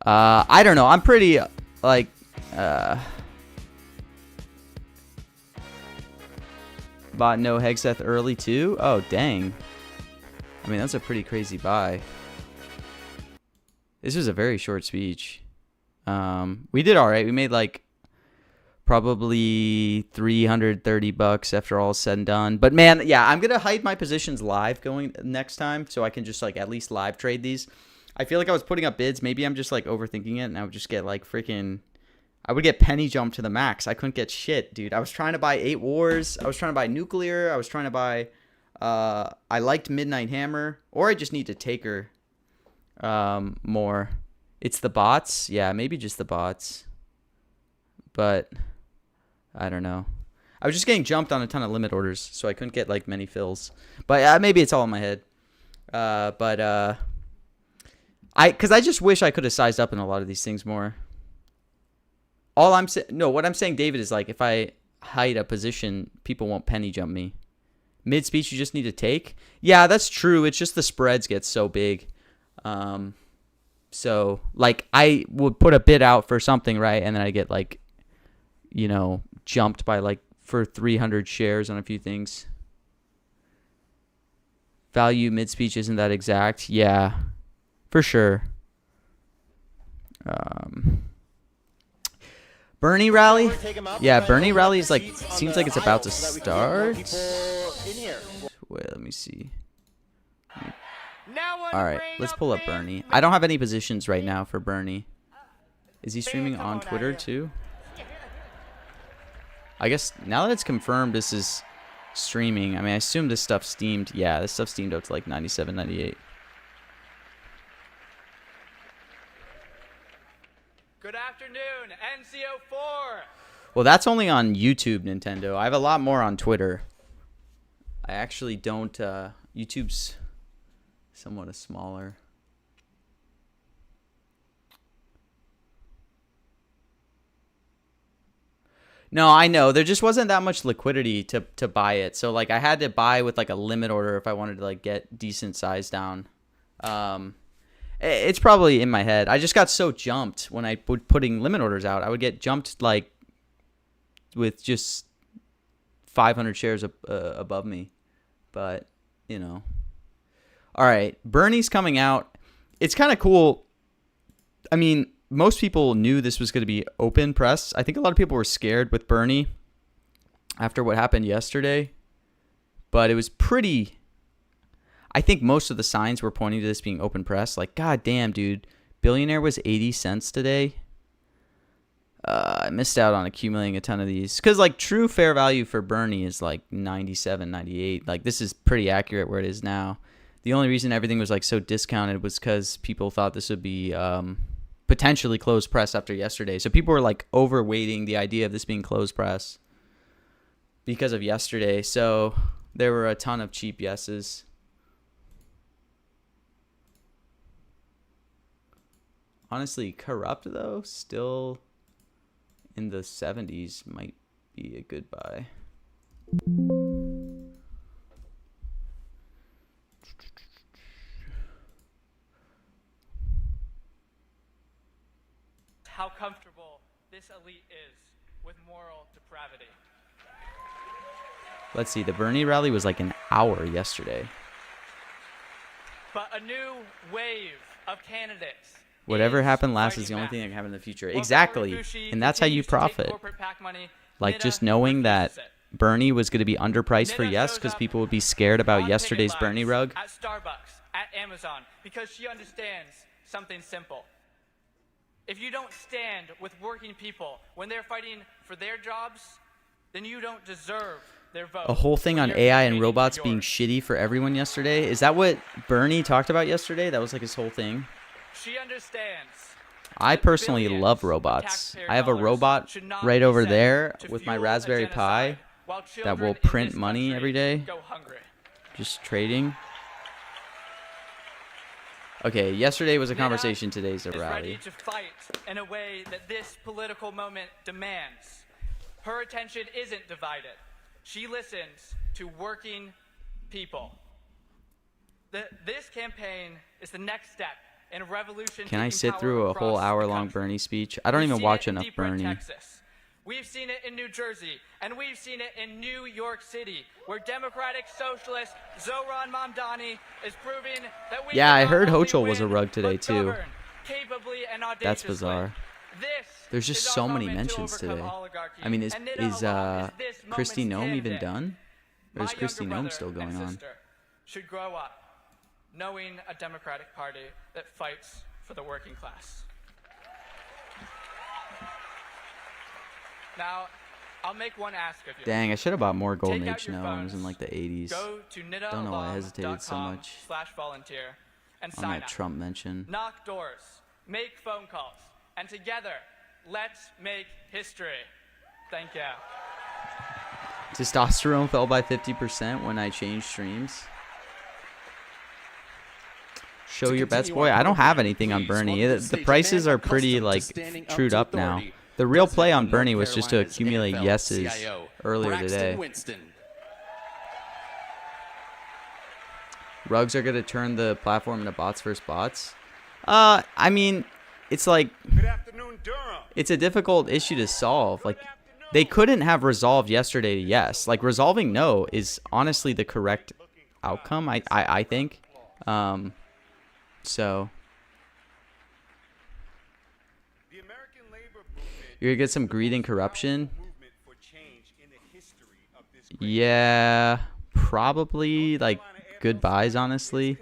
I don't know. I'm pretty, like, Bought no Hegseth early too. Oh dang. I mean, that's a pretty crazy buy. This was a very short speech. We did all right. We made like probably $330 after all said and done. But man, yeah, I'm gonna hide my positions live going next time, so I can just like at least live trade these. I feel like I was putting up bids. Maybe I'm just like overthinking it, and I would just get like freaking. I would get penny jump to the max. I couldn't get shit, dude. I was trying to buy 8 Wars. I was trying to buy Nuclear. I was trying to buy. I liked Midnight Hammer, or I just need to take her more. It's the bots. Yeah, maybe just the bots. But I don't know. I was just getting jumped on a ton of limit orders, so I couldn't get like many fills. But maybe it's all in my head. Because I just wish I could have sized up in a lot of these things more. What I'm saying, David, is like if I hide a position, people won't penny jump me. Mid speech, you just need to take. Yeah, that's true. It's just the spreads get so big. So like I would put a bid out for something, right, and then I get like, you know, jumped by like for 300 shares on a few things. Value mid speech isn't that exact. Yeah, for sure. Bernie rally? Yeah, Bernie rally is like, seems like it's about to start. Wait, let me see. Alright, let's pull up Bernie. I don't have any positions right now for Bernie. Is he streaming on Twitter too? I guess now that it's confirmed this is streaming, I mean, I assume this stuff steamed. Yeah, this stuff steamed up to like 97, 98. Good afternoon, NCO4. Well, that's only on YouTube, Nintendo. I have a lot more on Twitter. I actually don't. YouTube's somewhat a smaller. No, I know. There just wasn't that much liquidity to buy it. So, like, I had to buy with, like, a limit order if I wanted to, like, get decent size down. It's probably in my head. I just got so jumped when I putting limit orders out. I would get jumped like with just 500 shares above me. But, you know. All right. Bernie's coming out. It's kind of cool. I mean, most people knew this was going to be open press. I think a lot of people were scared with Bernie after what happened yesterday. But it was pretty... I think most of the signs were pointing to this being open press. Like, god damn, dude. Billionaire was 80 cents today. I missed out on accumulating a ton of these. Because, like, true fair value for Bernie is, like, 97, 98. Like, this is pretty accurate where it is now. The only reason everything was, like, so discounted was because people thought this would be potentially closed press after yesterday. So people were, like, overweighting the idea of this being closed press because of yesterday. So there were a ton of cheap yeses. Honestly, Corrupt, though, still in the 70s might be a good buy. How comfortable this elite is with moral depravity. Let's see. The Bernie rally was like an hour yesterday. But a new wave of candidates. Whatever happened last is the only thing that can happen in the future. Exactly. And that's how you profit. Like, just knowing that Bernie was going to be underpriced for yes because people would be scared about yesterday's Bernie rug. At Starbucks, at Amazon, because she understands something simple. If you don't stand with working people when they're fighting for their jobs, then you don't deserve their vote. A whole thing on AI and robots being shitty for everyone yesterday. Is that what Bernie talked about yesterday? That was like his whole thing. She understands. I personally love robots. I have a robot right over there with my Raspberry Pi that will print money every day. Just trading. Okay, yesterday was a conversation, today's a rally. Ready to fight in a way that this political moment demands. Her attention isn't divided. She listens to working people. This campaign is the next step in a revolution. Can I sit through a whole hour-long Bernie speech? I don't even watch enough Bernie. We've seen it in New Jersey, and we've seen it in New York City, where Democratic Socialist Zohran Mamdani is proving that we Yeah, I can heard not only Hochul was a win, rug today, but too. govern capably and That's audaciously. bizarre. This There's just is so our many moment to mentions overcome today. oligarchy, I mean, is and Nida Alam is this Kristi moment's Noem even candidate. done? Or My is Kristi younger Noem brother still going and on? sister should grow up knowing a Democratic Party that fights for the working class. Now, I'll make one ask of you. Dang, I should have bought more Golden Take out Age your when I was in phones, like the 80s. Go to Don't know why I hesitated so much nidaalam.com/volunteer and on sign that up. Trump mention. Knock doors, make phone calls, and together, let's make history. Thank you. Testosterone fell by 50% when I changed streams. Show your bets, boy. I don't have anything on Bernie. The prices are pretty like trued up now. The real play on Bernie was just to accumulate yeses earlier today. Rugs are going to turn the platform into bots versus bots. I mean, it's like, it's a difficult issue to solve. Like, they couldn't have resolved yesterday to yes. Like, resolving no is honestly the correct outcome, I think. So you're gonna get some greed and corruption. Yeah, probably like goodbyes, honestly.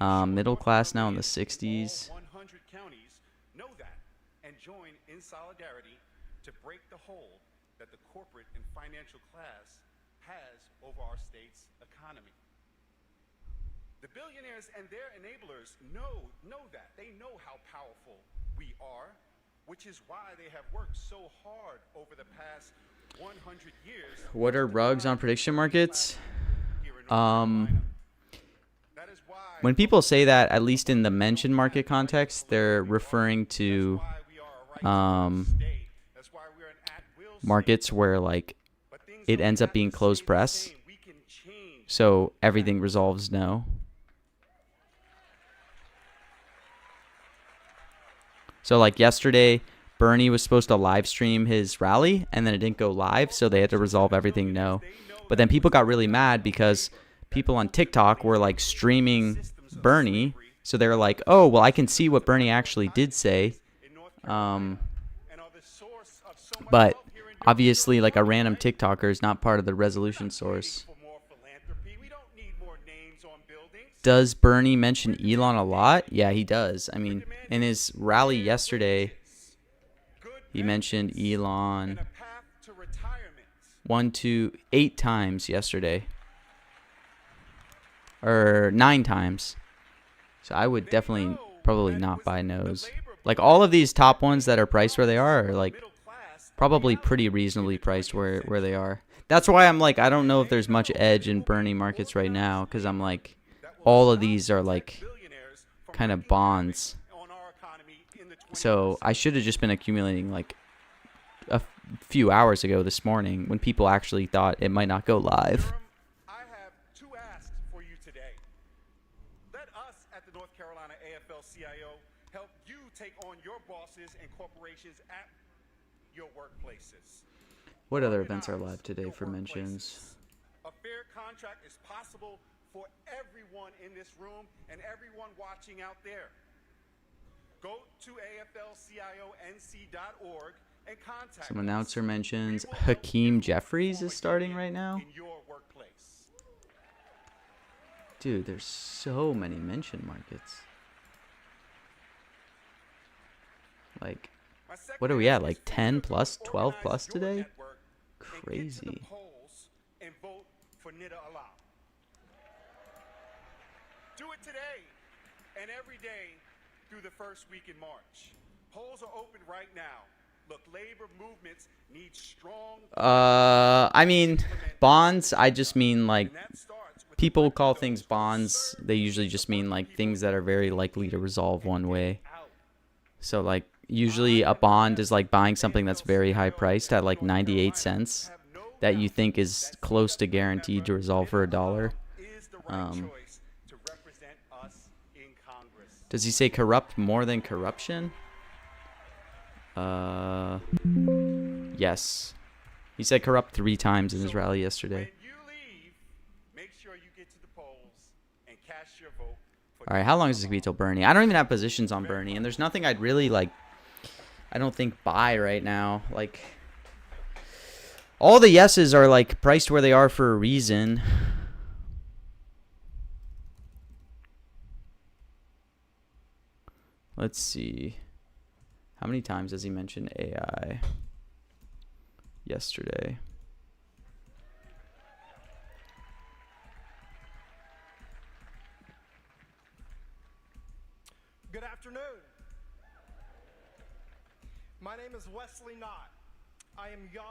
Middle class now in the 60s. 100 counties know that and join in solidarity to break the hold that the corporate and financial class has over our state's economy. The billionaires and their enablers know that. They know how powerful we are, which is why they have worked so hard over the past 100 years. What are rugs on prediction markets? When people say that, at least in the mentioned market context, they're referring to markets where like it ends up being closed press, so everything resolves no. So like yesterday, Bernie was supposed to live stream his rally, and then it didn't go live, so they had to resolve everything no. But then people got really mad because people on TikTok were like streaming Bernie, so they were like, oh, well, I can see what Bernie actually did say. But obviously, like a random TikToker is not part of the resolution source. Does Bernie mention Elon a lot? Yeah, he does. I mean, in his rally yesterday, he mentioned Elon 8 times yesterday. Or 9 times. So I would definitely probably not buy nose. Like all of these top ones that are priced where they are like probably pretty reasonably priced where they are. That's why I'm like, I don't know if there's much edge in Bernie markets right now, because I'm like, all of these are like kind of bonds. So I should have just been accumulating like a few hours ago this morning when people actually thought it might not go live. I have 2 asks for you today. Let us at the North Carolina AFL-CIO help you take on your bosses and corporations at your workplaces. What other events are live today for mentions? A fair contract is possible for everyone in this room and everyone watching out there. Go to AFL-CIO-NC.org and contact Some announcer mentions Hakeem Jeffries is starting right now. in your workplace. Dude, there's so many mention markets. Like, what are we at? Like 10 plus, 12 plus today? Crazy. And vote for Nida Alam. Do it today and every day through the first week in March. Polls are open right now. Look, labor movements need strong. I mean, bonds, I just mean like, people call things bonds. They usually just mean like things that are very likely to resolve one way. So like, usually a bond is like buying something that's very high priced at like 98 cents that you think is close to guaranteed to resolve for $1. Does he say corrupt more than corruption? Yes. He said corrupt 3 times in his rally yesterday. When you leave, make sure you get to the polls and cast your vote for All right, how long is this gonna be till Bernie? I don't even have positions on Bernie, and there's nothing I'd really like. I don't think buy right now. Like, all the yeses are like priced where they are for a reason. Let's see. How many times has he mentioned AI yesterday? Good afternoon. My name is Wesley Knott. I am young.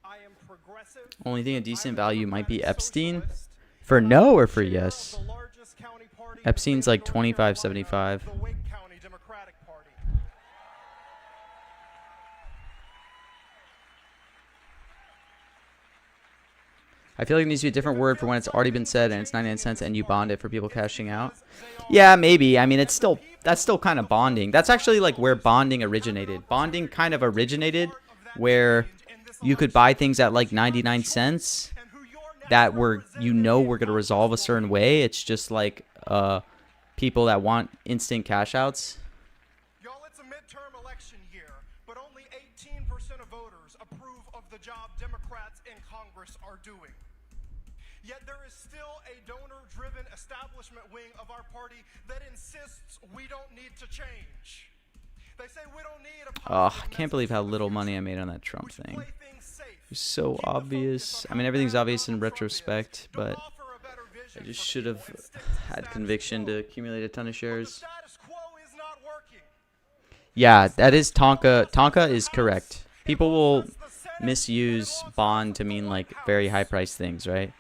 I am progressive. Only thing a decent I'm a value might be democratic Epstein. socialist, For and no I'm or the for chair of yes? the largest county party in the Epstein's state of like North 25.75. Carolina, the Wake County Democratic Party. I feel like it needs to be a different word for when it's already been said and it's 99 cents and you bond it for people cashing out. Yeah, maybe. I mean, that's still kind of bonding. That's actually like where bonding originated. Bonding kind of originated where you could buy things at like 99 cents that were, we're going to resolve a certain way. It's just like people that want instant cash outs. Y'all, it's a midterm election year, but only 18% of voters approve of the job Democrats in Congress are doing. Yet there is still a donor-driven establishment wing of our party that insists we don't need to change. They say we don't need a I can't believe how little money I made on that Trump thing. It's so obvious. I mean, everything's obvious in retrospect, but I just should have had conviction to accumulate a ton of shares. Yeah, that is Tonka. Tonka is correct. People will misuse bond to mean like very high price things, right?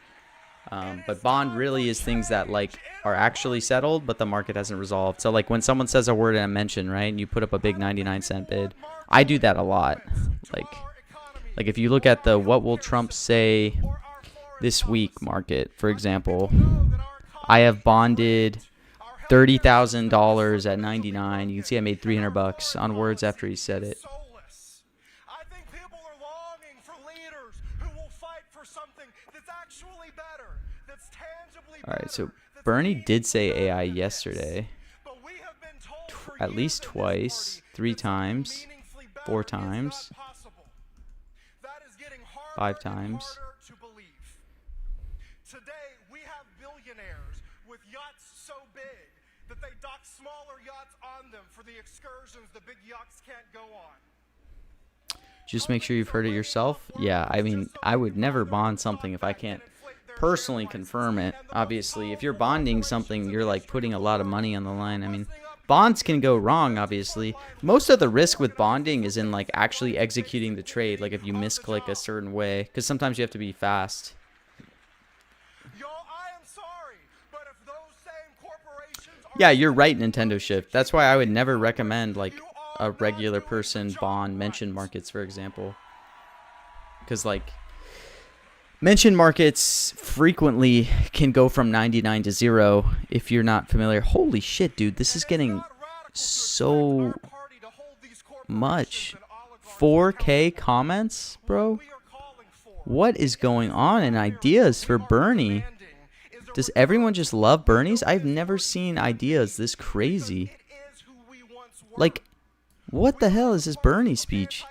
But bond really is things that like are actually settled, but the market hasn't resolved. So like when someone says a word in a mention, right, and you put up a big 99-cent bid, I do that a lot. Like if you look at the what will Trump say this week market, for example, I have bonded $30,000 at 99. You can see I made $300 on words after he said it. I think people are longing for leaders who will fight for something that's actually better, that's tangibly better. All right, so Bernie did say AI yesterday, But we have been told for at years least that this twice, party 3 that's something times, meaningfully better 4 is times, not possible. That is getting harder 5 and times. harder to believe. Today, we have billionaires with yachts so big that they dock smaller yachts on them for the excursions the big yachts can't go on. Just make sure you've heard it yourself. Yeah, I mean, I would never bond something if I can't personally confirm it. Obviously, if you're bonding something, you're like putting a lot of money on the line. I mean, bonds can go wrong, obviously. Most of the risk with bonding is in like actually executing the trade, like if you misclick a certain way, because sometimes you have to be fast. Y'all, I am sorry, but if those same corporations are Yeah, you're right, Nintendo Shift. That's why I would never recommend like a regular person bond mention markets, for example. Because like mention markets frequently can go from 99 to 0 if you're not familiar. Holy shit, dude, this is getting so much. 4K comments, bro? What is going on in ideas for Bernie? Does everyone just love Bernie's? I've never seen ideas this crazy. Like, what the hell is this Bernie speech?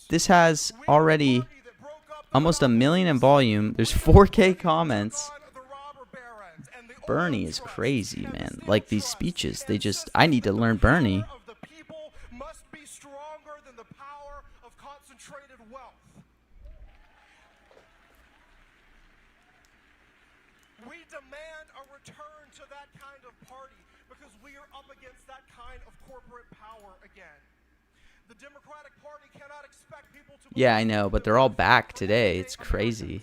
This has already almost 1 million in volume. There's 4K comments. Bernie is crazy, man. Like, these speeches, I need to learn Bernie. must be stronger than the power of concentrated wealth. We demand a return to that kind of party because we are up against that kind of corporate power again. The Democratic Party cannot expect people to Yeah, I know, but they're all back today. It's crazy.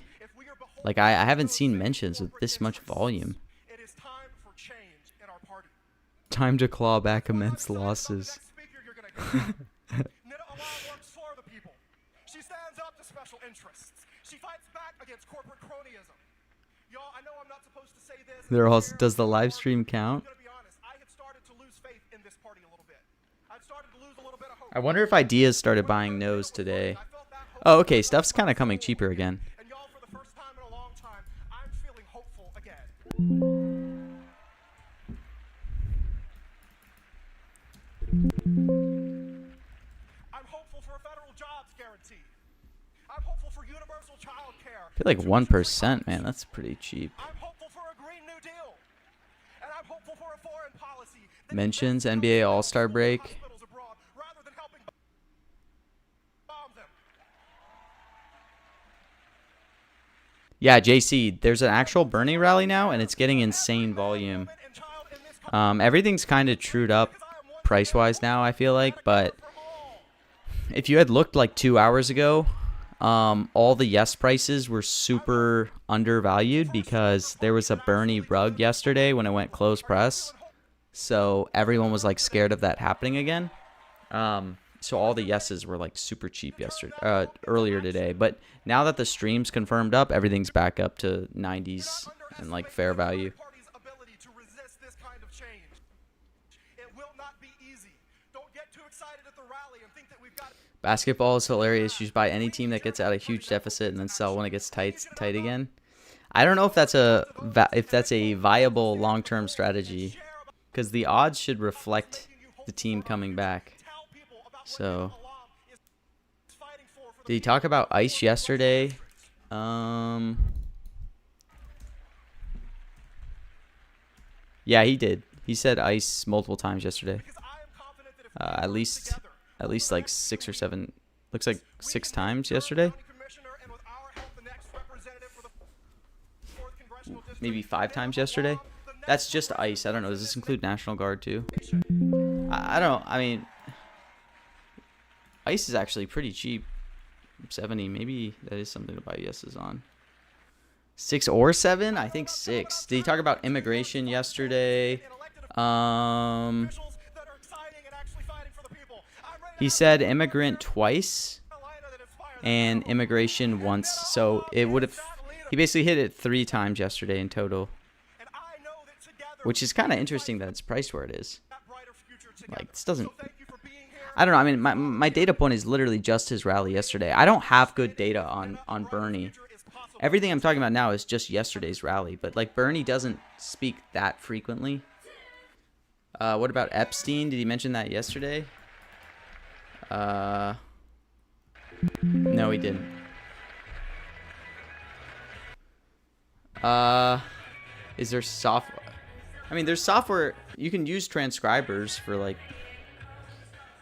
Like, I haven't seen mentions with this much volume. It is time for change in our party. Time to claw back immense losses. Nida Allah works for the people. She stands up to special interests. She fights back against corporate cronyism. Y'all, I know I'm not supposed to say this. They're all. Does the live stream count? I'm gonna be honest. I had started to lose faith in this party a little bit. I'd started to lose a little bit of hope. I wonder if Ideas started buying Nose today. Oh, okay. Stuff's kind of coming cheaper again. And y'all, for the first time in a long time, I'm feeling hopeful again. I'm hopeful for a federal jobs guarantee. I'm hopeful for universal child care. I feel like 1%, man. That's pretty cheap. I'm hopeful for a Green New Deal. And I'm hopeful for a foreign policy that Mentions NBA All-Star break. hospitals abroad rather than helping bomb them. Yeah, JC, there's an actual Bernie rally now, and it's getting insane volume. Everything's kind of trued up price-wise now, I feel like, but if you had looked like 2 hours ago, all the yes prices were super undervalued because there was a Bernie rug yesterday when it went close press, so everyone was like scared of that happening again. So all the yeses were like super cheap yesterday, earlier today. But now that the stream's confirmed up, everything's back up to 90s and like fair value. Party's ability to resist this kind of change. It will not be easy. Don't get too excited at the rally and think that we've got Basketball is hilarious. You should buy any team that gets out a huge deficit and then sell when it gets tight again. I don't know if that's a viable long-term strategy, because the odds should reflect the team coming back. So, did he talk about ICE yesterday? Yeah, he did. He said ICE multiple times yesterday. At least like 6 or 7. Looks like 6 times yesterday. Maybe 5 times yesterday. That's just ICE. I don't know. Does this include National Guard too? I don't. I mean, ICE is actually pretty cheap. 70. Maybe that is something to buy yeses on. 6 or 7? I think 6. Did he talk about immigration yesterday? He said immigrant twice and immigration once. So it would have. He basically hit it 3 times yesterday in total, which is kind of interesting that it's priced where it is. Like, this doesn't. I don't know. I mean, my data point is literally just his rally yesterday. I don't have good data on Bernie. Everything I'm talking about now is just yesterday's rally. But, like, Bernie doesn't speak that frequently. What about Epstein? Did he mention that yesterday? No, he didn't. Is there software? I mean, there's software. You can use transcribers for, like,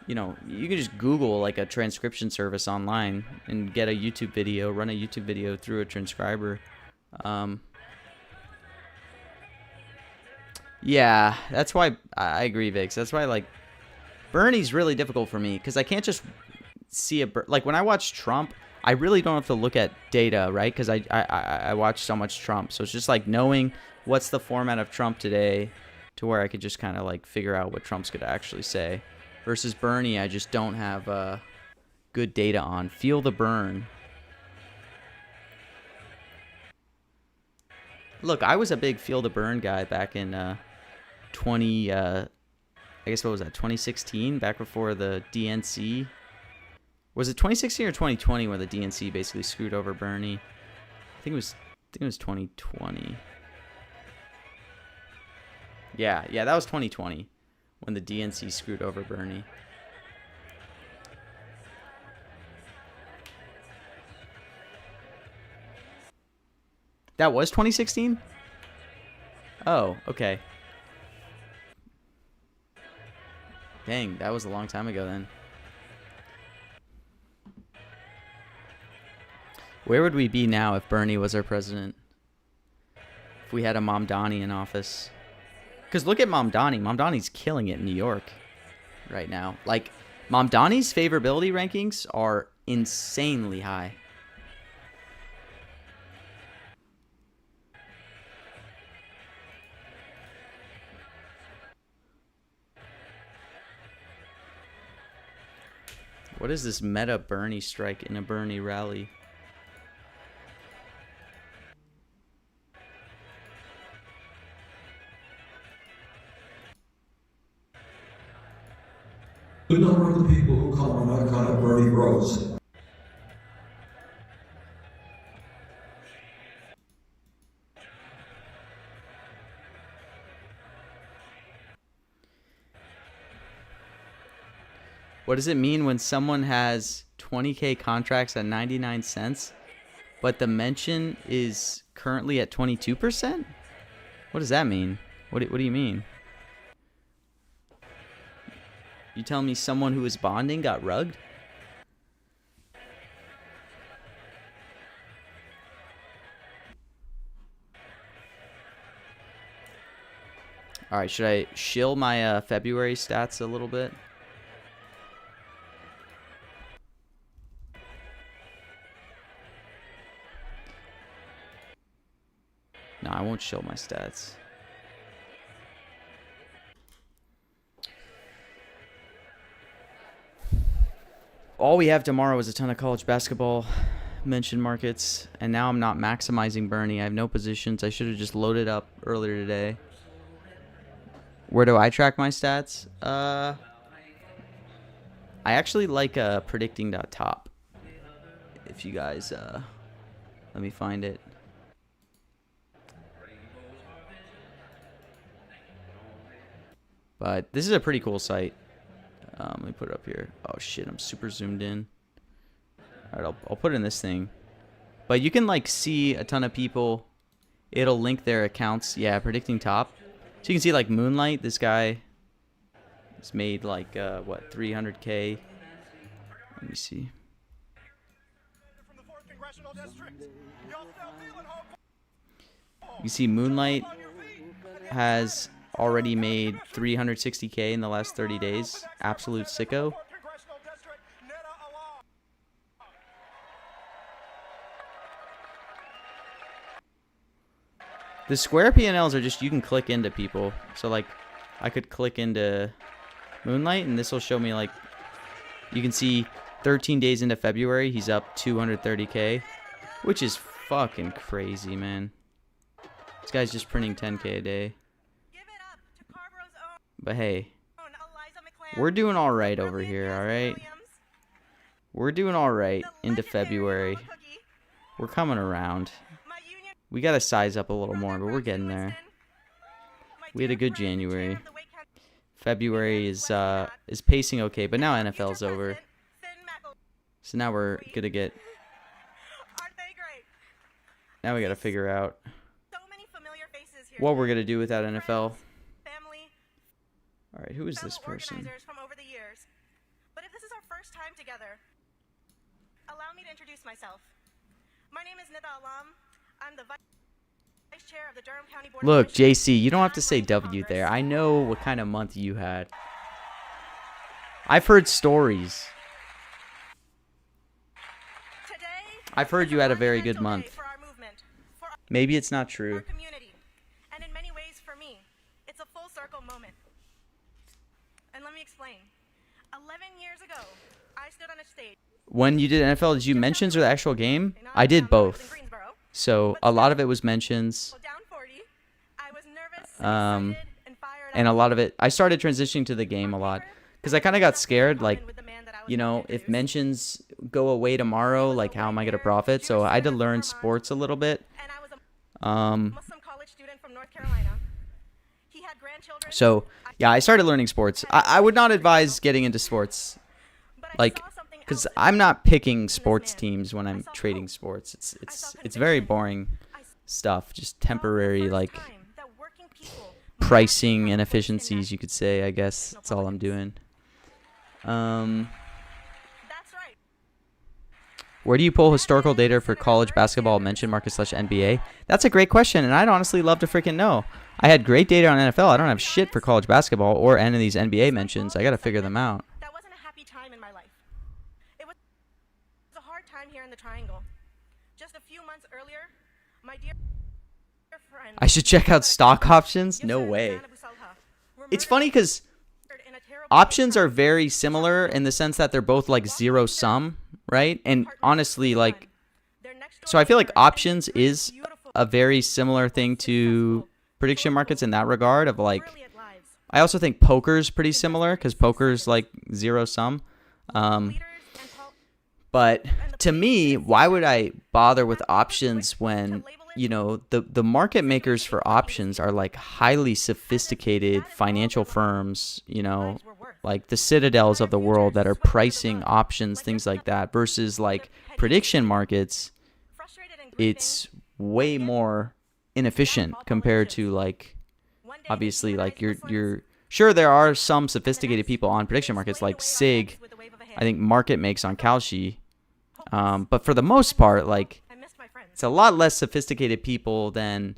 you know, you can just Google like a transcription service online and get a YouTube video, run a YouTube video through a transcriber. Yeah, that's why I agree, Vix. That's why, like, Bernie's really difficult for me because I can't just see like when I watch Trump, I really don't have to look at data, right? Because I watch so much Trump, so it's just like knowing what's the format of Trump today, to where I could just kind of like figure out what Trump's gonna actually say. Versus Bernie, I just don't have good data on. Feel the burn. Look, I was a big Feel the Burn guy back in I guess what was that, 2016? Back before the DNC. Was it 2016 or 2020 where the DNC basically screwed over Bernie? I think it was 2020. Yeah, that was 2020 when the DNC screwed over Bernie. That was 2016? Oh, okay. Dang, that was a long time ago then. Where would we be now if Bernie was our president? If we had a Mamdani in office? Because look at Mamdani. Mamdani's killing it in New York right now. Like, Mamdani's favorability rankings are insanely high. What is this meta Bernie strike in a Bernie rally? A number of the people who come Bernie grows. What does it mean when someone has 20K contracts at 99 cents, but the mention is currently at 22%? What does that mean? What do you mean? You telling me someone who was bonding got rugged? All right, should I shill my February stats a little bit? No, I won't show my stats. All we have tomorrow is a ton of college basketball mention markets, and now I'm not maximizing Bernie. I have no positions. I should have just loaded up earlier today. Where do I track my stats? I actually like predicting.top. If you guys let me find it. But this is a pretty cool site. Let me put it up here. Oh shit, I'm super zoomed in. All right, I'll put it in this thing. But you can like see a ton of people. It'll link their accounts. Yeah, predicting top. So you can see like Moonlight. This guy has made like what 300K. Let me see. You see Moonlight has already made 360K in the last 30 days. Absolute sicko. The square P&Ls are just, you can click into people. So like I could click into Moonlight and this will show me like, you can see 13 days into February, he's up 230K, which is fucking crazy, man. This guy's just printing 10K a day. But hey, we're doing all right over here, all right? We're doing all right into February. We're coming around. We got to size up a little more, but we're getting there. We had a good January. February is pacing okay, but now NFL's over. So now we're going to get... Now we got to figure out what we're going to do with that NFL. All right, who is this person? From over the years. But if this is our first time together, allow me to introduce myself. My name is Nida Alam. I'm the vice chair of the Durham County Board. Look, JC, you don't have to say W there. I know what kind of month you had. I've heard stories. I've heard you had a very good month. Maybe it's not true. And in many ways for me, it's a full circle moment. And let me explain. 11 years ago, I stood on a stage. When you did NFL, did you mentions or the actual game? I did both. So a lot of it was mentions. And a lot of it, I started transitioning to the game a lot. Because I kind of got scared, like, you know, if mentions go away tomorrow, like, how am I going to profit? So I had to learn sports a little bit. So, yeah, I started learning sports. I would not advise getting into sports, like, because I'm not picking sports teams when I'm trading sports. It's very boring stuff, just temporary, like, pricing inefficiencies, you could say, I guess. That's all I'm doing. Where do you pull historical data for college basketball mention market / NBA? That's a great question, and I'd honestly love to freaking know. I had great data on NFL. I don't have shit for college basketball or any of these NBA mentions. I got to figure them out. That wasn't a happy time in my life. It was a hard time here in the Triangle. Just a few months earlier, my dear friend... I should check out stock options? No way. It's funny because options are very similar in the sense that they're both like zero sum, right? And honestly, like, so I feel like options is a very similar thing to prediction markets in that regard of like, I also think poker's pretty similar because poker's like zero sum. But to me, why would I bother with options when, you know, the market makers for options are like highly sophisticated financial firms, you know, like the Citadels of the world that are pricing options, things like that, versus like prediction markets. It's way more inefficient compared to like, obviously, like you're sure there are some sophisticated people on prediction markets like Sig, I think Market Makes on Kalshi. But for the most part, like, it's a lot less sophisticated people than,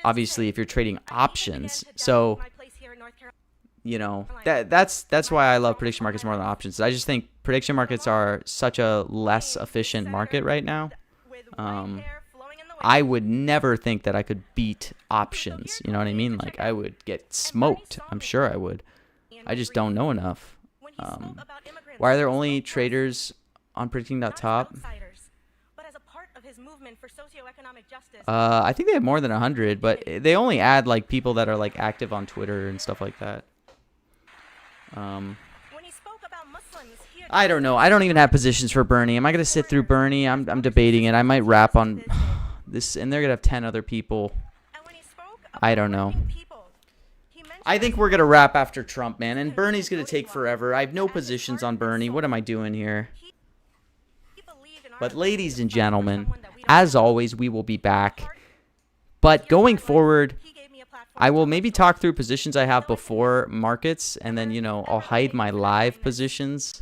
obviously, if you're trading options. So, you know, that's why I love prediction markets more than options. I just think prediction markets are such a less efficient market right now. I would never think that I could beat options. You know what I mean? Like, I would get smoked. I'm sure I would. I just don't know enough. Why are there only traders on Predicting.top? I think they have more than 100, but they only add like people that are like active on Twitter and stuff like that. I don't know. I don't even have positions for Bernie. Am I gonna sit through Bernie? I'm debating it. I might rap on this, and they're gonna have 10 other people. I don't know. I think we're gonna wrap after Trump, man, and Bernie's gonna take forever. I have no positions on Bernie. What am I doing here? But ladies and gentlemen, as always, we will be back. But going forward, I will maybe talk through positions I have before markets, and then, you know, I'll hide my live positions.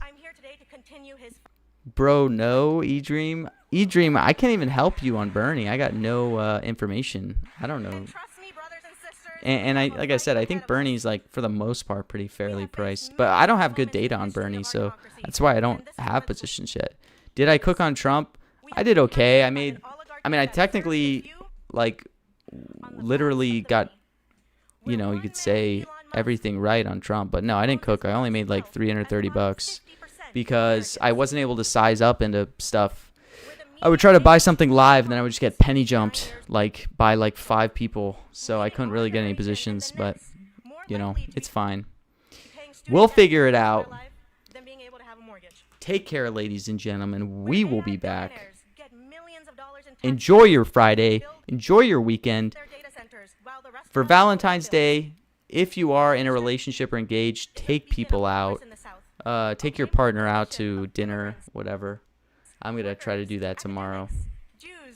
Bro, no, eDream. eDream, I can't even help you on Bernie. I got no information. I don't know. And I, like I said, I think Bernie's, like, for the most part, pretty fairly priced. But I don't have good data on Bernie, so that's why I don't have positions yet. Did I cook on Trump? I did okay. I technically, like, literally got, you know, you could say everything right on Trump. But no, I didn't cook. I only made like $330 because I wasn't able to size up into stuff. I would try to buy something live, and then I would just get penny jumped, like, by like 5 people. So I couldn't really get any positions, but, you know, it's fine. We'll figure it out. Take care, ladies and gentlemen. We will be back. Enjoy your Friday. Enjoy your weekend. For Valentine's Day, if you are in a relationship or engaged, take people out. Take your partner out to dinner, whatever. I'm going to try to do that tomorrow.